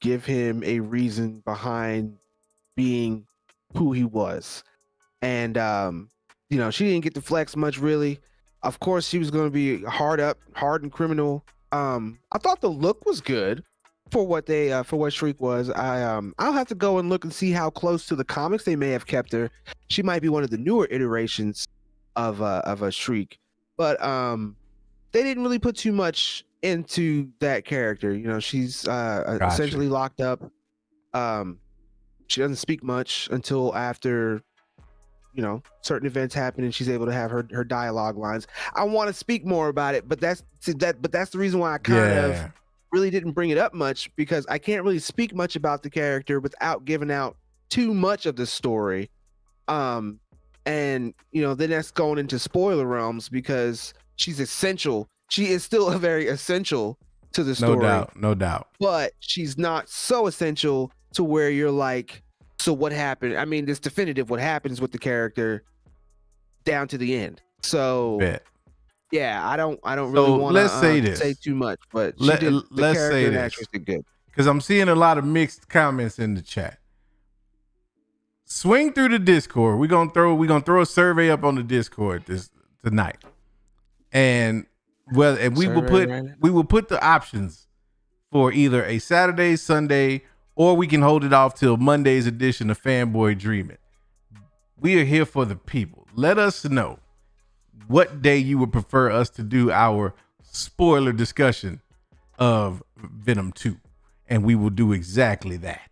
Speaker 6: give him a reason behind being who he was. And she didn't get to flex much really. Of course, she was going to be hardened criminal. I thought the look was good for what Shriek was. I'll have to go and look and see how close to the comics they may have kept her. She might be one of the newer iterations of a Shriek, but they didn't really put too much into that character. She's essentially locked up. She doesn't speak much until after certain events happen and she's able to have her dialogue lines. I want to speak more about it, but that's the reason why I kind of really didn't bring it up much, because I can't really speak much about the character without giving out too much of the story. And then that's going into spoiler realms, because she's essential. She is still a very essential to the story.
Speaker 3: No doubt.
Speaker 6: But she's not so essential to where you're like, so what happened? I mean, it's definitive what happens with the character down to the end. So yeah, I don't really want to say too much, but let's say this. Actress did good.
Speaker 3: Because I'm seeing a lot of mixed comments in the chat. Swing through the Discord. We're gonna throw a survey up on the Discord tonight. And we will put the options for either a Saturday, Sunday, or we can hold it off till Monday's edition of Fanboy Dreaming. We are here for the people. Let us know what day you would prefer us to do our spoiler discussion of Venom 2. And we will do exactly that.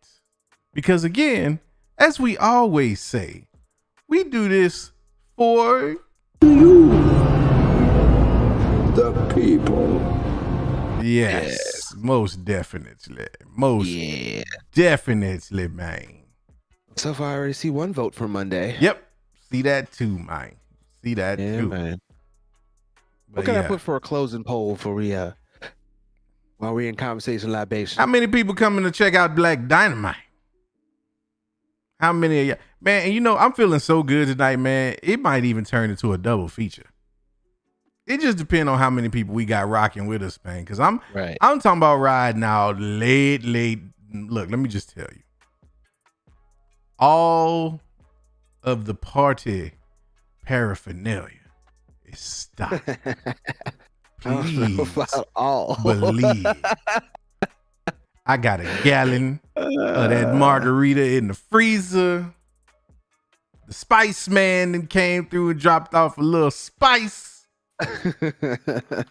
Speaker 3: Because again, as we always say, we do this for you,
Speaker 2: the people.
Speaker 3: Yes, most definitely. Definitely, man.
Speaker 6: So far, I already see one vote for Monday.
Speaker 3: Yep. See that too, man. See that too.
Speaker 6: Man. What can I put for a closing poll for while we're in conversation libation?
Speaker 3: How many people coming to check out Black Dynamite? How many of y'all? Man, and I'm feeling so good tonight, man. It might even turn into a double feature. It just depends on how many people we got rocking with us, man. Because I'm talking about riding out late. Look, let me just tell you. All of the party paraphernalia is stopped. Please believe. I got a gallon of that margarita in the freezer. The Spice Man then came through and dropped off a little spice.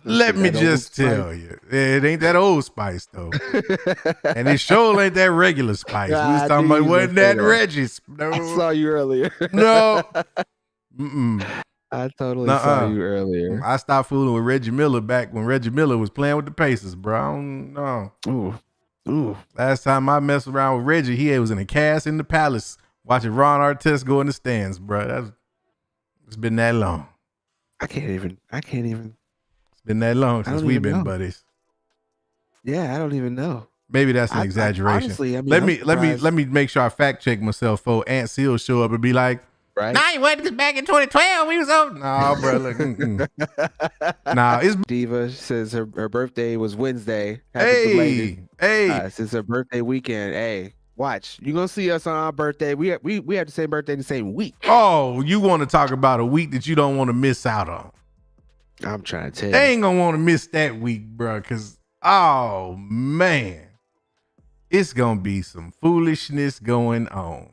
Speaker 3: Let me just tell you, it ain't that old Spice though, and it sure ain't that regular Spice. We was talking about wasn't that Reggie's. No,
Speaker 6: I saw you earlier.
Speaker 3: No,
Speaker 6: I totally saw you earlier.
Speaker 3: I stopped fooling with Reggie Miller back when Reggie Miller was playing with the Pacers, bro. I don't know.
Speaker 6: Ooh.
Speaker 3: Last time I messed around with Reggie, he was in a cast in the Palace watching Ron Artest go in the stands, bro. It's been that long.
Speaker 6: I can't even.
Speaker 3: It's been that long since we've been buddies.
Speaker 6: Yeah, I don't even know.
Speaker 3: Maybe that's an exaggeration.
Speaker 6: Honestly, I mean,
Speaker 3: let me make sure I fact check myself for Aunt Seal show up and be like,
Speaker 6: right?
Speaker 3: Nah, you went back in 2012. We was on. Nah, bro. Look, Nah, it's
Speaker 6: Diva says her birthday was Wednesday. Hey. Since her birthday weekend. Hey, watch. You gonna see us on our birthday. We have the same birthday the same week.
Speaker 3: Oh, you want to talk about a week that you don't want to miss out on?
Speaker 6: I'm trying to tell you.
Speaker 3: They ain't gonna want to miss that week, bro. Cause oh man, it's gonna be some foolishness going on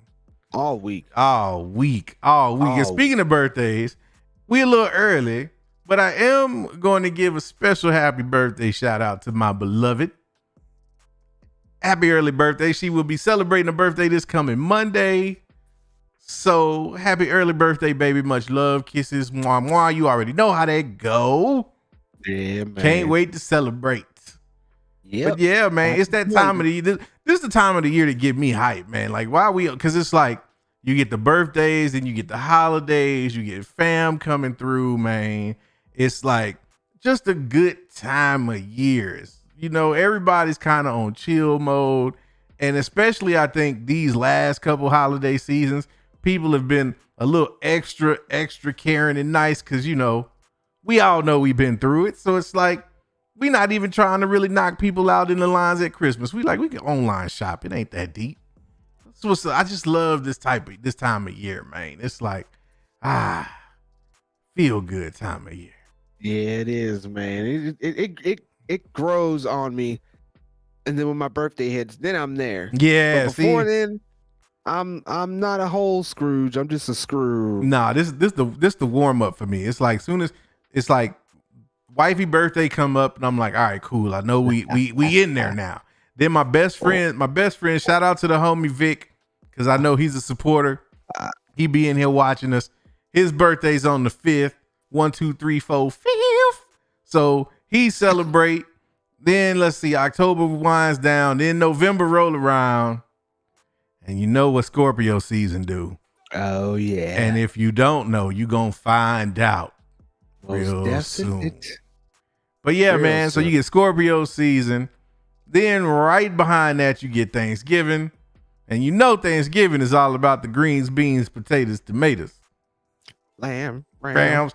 Speaker 6: all week.
Speaker 3: And speaking of birthdays, we a little early, but I am going to give a special happy birthday shout out to my beloved. Happy early birthday. She will be celebrating a birthday this coming Monday. So happy early birthday, baby. Much love. Kisses. Mwah, mwah. You already know how that go.
Speaker 6: Yeah, man.
Speaker 3: Can't wait to celebrate.
Speaker 6: Yeah.
Speaker 3: But yeah, man, it's that time of the year. This is the time of the year to get me hyped, man. Like, why we, because it's like You get the birthdays, and you get the holidays, you get fam coming through, man. It's like just a good time of years. You know, everybody's kind of on chill mode. And especially, I think these last couple holiday seasons, people have been a little extra caring and nice because, you know, we all know we've been through it. So it's like, we not even trying to really knock people out in the lines at Christmas. We can online shop. It ain't that deep. So I just love this time of year, man. It's like, feel good time of year.
Speaker 6: Yeah, it is, man. It grows on me, and then when my birthday hits, then I'm there.
Speaker 3: Yeah,
Speaker 6: but before then, I'm not a whole Scrooge. I'm just a Screw.
Speaker 3: Nah, this the warm up for me. It's like soon as it's like wifey birthday come up, and I'm like, all right, cool. I know we in there now. Then my best friend, shout out to the homie Vic, because I know he's a supporter. He be in here watching us. His birthday's on the 5th. 1, 2, 3, 4, 5th. So he celebrate. Then let's see, October winds down. Then November roll around. And you know what Scorpio season do.
Speaker 6: Oh, yeah.
Speaker 3: And if you don't know, you gonna find out real soon. But yeah, man, so you get Scorpio season. Then right behind that, you get Thanksgiving. And you know Thanksgiving is all about the greens, beans, potatoes, tomatoes.
Speaker 6: Lamb.
Speaker 3: Rams.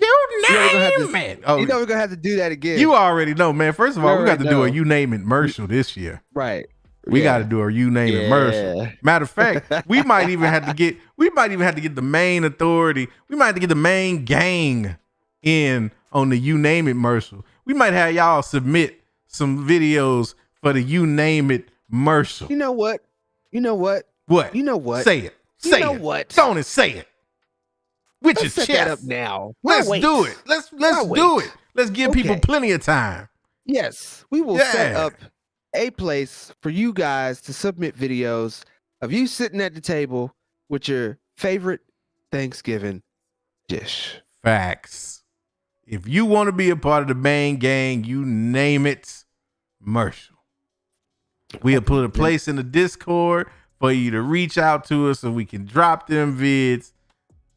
Speaker 3: You name it.
Speaker 6: Oh, you know we're going to have to do that again.
Speaker 3: You already know, man. First of all, we got to do a You Name It commercial this year.
Speaker 6: Right.
Speaker 3: We got to do a You Name It commercial. Matter of fact, we might even have to get the Mayne Authority. We might have to get the Mayne gang in on the You Name It commercial. We might have y'all submit some videos for the You Name It commercial.
Speaker 6: You know what?
Speaker 3: What?
Speaker 6: You know what?
Speaker 3: Say it. Say it.
Speaker 6: What?
Speaker 3: Tony, say it. With
Speaker 6: Let's
Speaker 3: your
Speaker 6: set
Speaker 3: chest.
Speaker 6: that up now.
Speaker 3: Let's do it. Let's do it. Let's give people plenty of time.
Speaker 6: Yes, we will set up a place for you guys to submit videos of you sitting at the table with your favorite Thanksgiving dish.
Speaker 3: Facts. If you want to be a part of the main gang, You Name It commercial. We'll put a place in the Discord for you to reach out to us so we can drop them vids,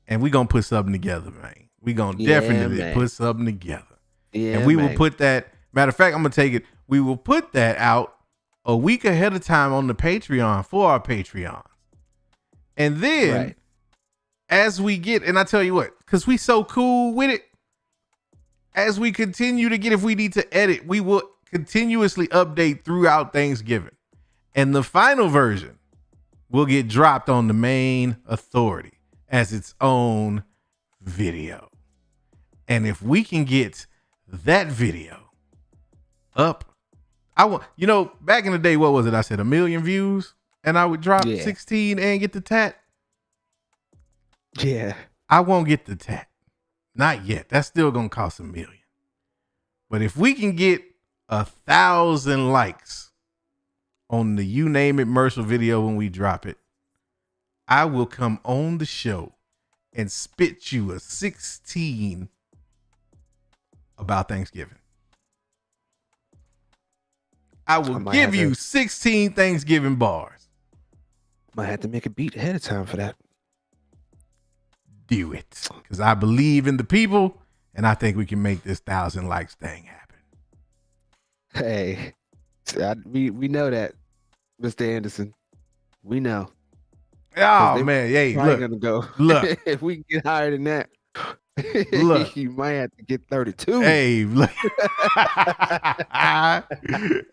Speaker 3: and we're going to put something together, man. We're going to definitely put something together.
Speaker 6: Yeah,
Speaker 3: and we will put that, matter of fact, I'm going to take it, we will put that out a week ahead of time on the Patreon for our Patreons. And then as we get, and I tell you what, because we so cool with it, as we continue to get, if we need to edit, we will continuously update throughout Thanksgiving. And the final version will get dropped on the Mayne Authority as its own video. And if we can get that video up, back in the day, what was it? I said 1 million views and I would drop 16 and get the tat.
Speaker 6: Yeah.
Speaker 3: I won't get the tat. Not yet. That's still going to cost $1 million. But if we can get 1,000 likes on the You Name It commercial video when we drop it, I will come on the show and spit you a 16 about Thanksgiving. I will give you 16 Thanksgiving bars.
Speaker 6: Might have to make a beat ahead of time for that.
Speaker 3: Do it. Because I believe in the people, and I think we can make this 1,000 likes thing happen.
Speaker 6: Hey, we know that, Mr. Anderson. We know.
Speaker 3: Oh, man. Hey, look.
Speaker 6: Gonna go.
Speaker 3: Look.
Speaker 6: If we can get higher than that,
Speaker 3: look.
Speaker 6: You might have to get 32.
Speaker 3: Hey, look.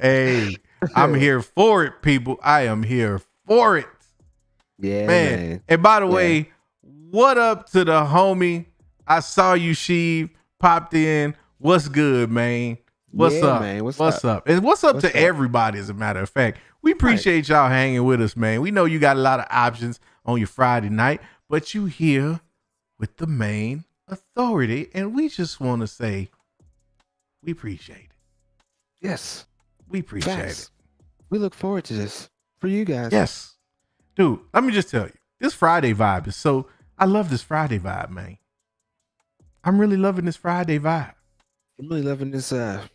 Speaker 3: Hey, I'm here for it, people. I am here for it.
Speaker 6: Yeah, man.
Speaker 3: And by the way, what up to the homie? I saw you, Sheev, popped in. What's good, man? What's up?
Speaker 6: Man? What's
Speaker 3: up? And what's up to everybody, as a matter of fact. We appreciate y'all hanging with us, man. We know you got a lot of options on your Friday night, but you here with the Mayne Authority, and we just want to say we appreciate it.
Speaker 6: Yes.
Speaker 3: We appreciate it.
Speaker 6: We look forward to this for you guys.
Speaker 3: Yes. Dude, let me just tell you, this Friday vibe is I love this Friday vibe, man. I'm really loving this Friday vibe.
Speaker 6: I'm really loving this this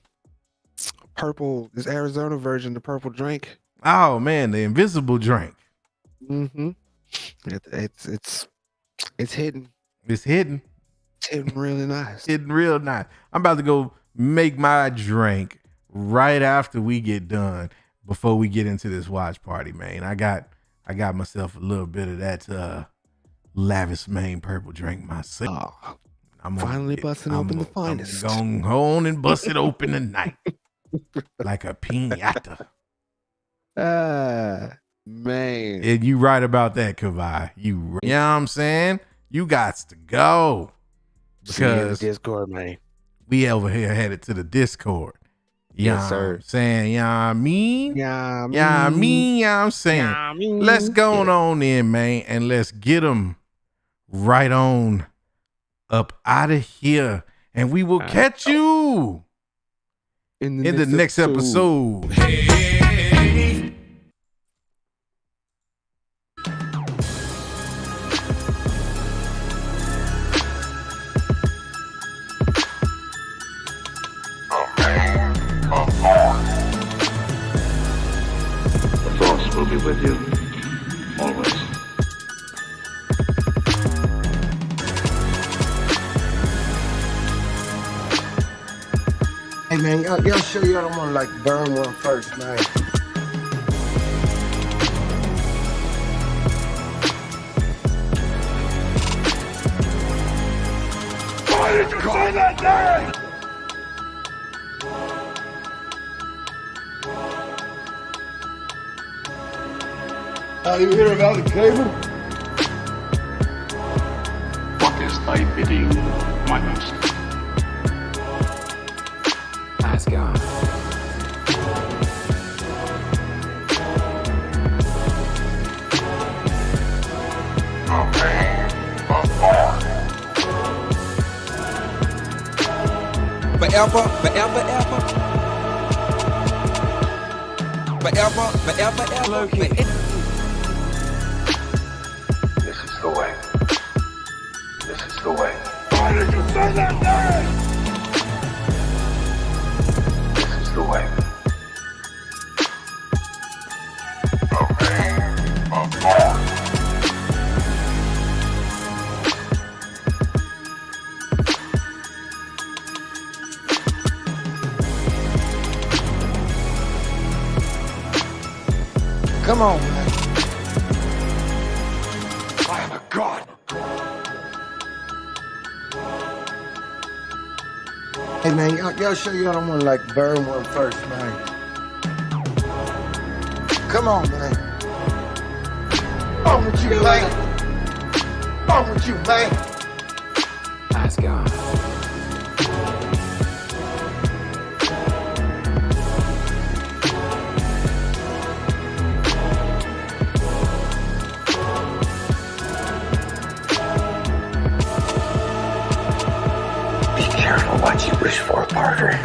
Speaker 6: Arizona version, the purple drink.
Speaker 3: Oh man, the invisible drink.
Speaker 6: Mm-hmm. It's hidden.
Speaker 3: It's hidden.
Speaker 6: It's hidden really nice.
Speaker 3: Hidden real nice. I'm about to go make my drink right after we get done before we get into this watch party, man. I got myself a little bit of that lavish Mayne purple drink myself.
Speaker 6: Oh,
Speaker 3: I'm
Speaker 6: finally busting open the finest.
Speaker 3: I'm going on and bust it open tonight like a piñata.
Speaker 6: Man.
Speaker 3: And you right about that, Kavai. You know what I'm saying? You got to go. Because
Speaker 6: Discord, man.
Speaker 3: we over here headed to the Discord.
Speaker 6: Yes, sir.
Speaker 3: I'm saying, you know what I mean?
Speaker 6: Yeah,
Speaker 3: You know what I mean? You know what I'm saying?
Speaker 6: I mean?
Speaker 3: Let's go on in, man, and let's get them right on up out of here. And we will catch you in the next episode.
Speaker 1: The Force will be with you, always.
Speaker 2: Hey man, y'all sure y'all don't want to like burn one first, man?
Speaker 5: Why did you say that name?
Speaker 2: You hear about the cable?
Speaker 1: What is thy bidding, my master?
Speaker 4: Ask God. Forever, forever, ever. Forever, forever, ever.
Speaker 5: This is the way. This is the way. Why did you say that name? This is the way.
Speaker 2: Come on, man.
Speaker 5: I am a god.
Speaker 2: Hey man, y'all sure y'all don't want to like burn one first, man? Come on, man. On with you, man. On with you, man.
Speaker 4: Ask God.
Speaker 5: Be careful what you wish for, Parker.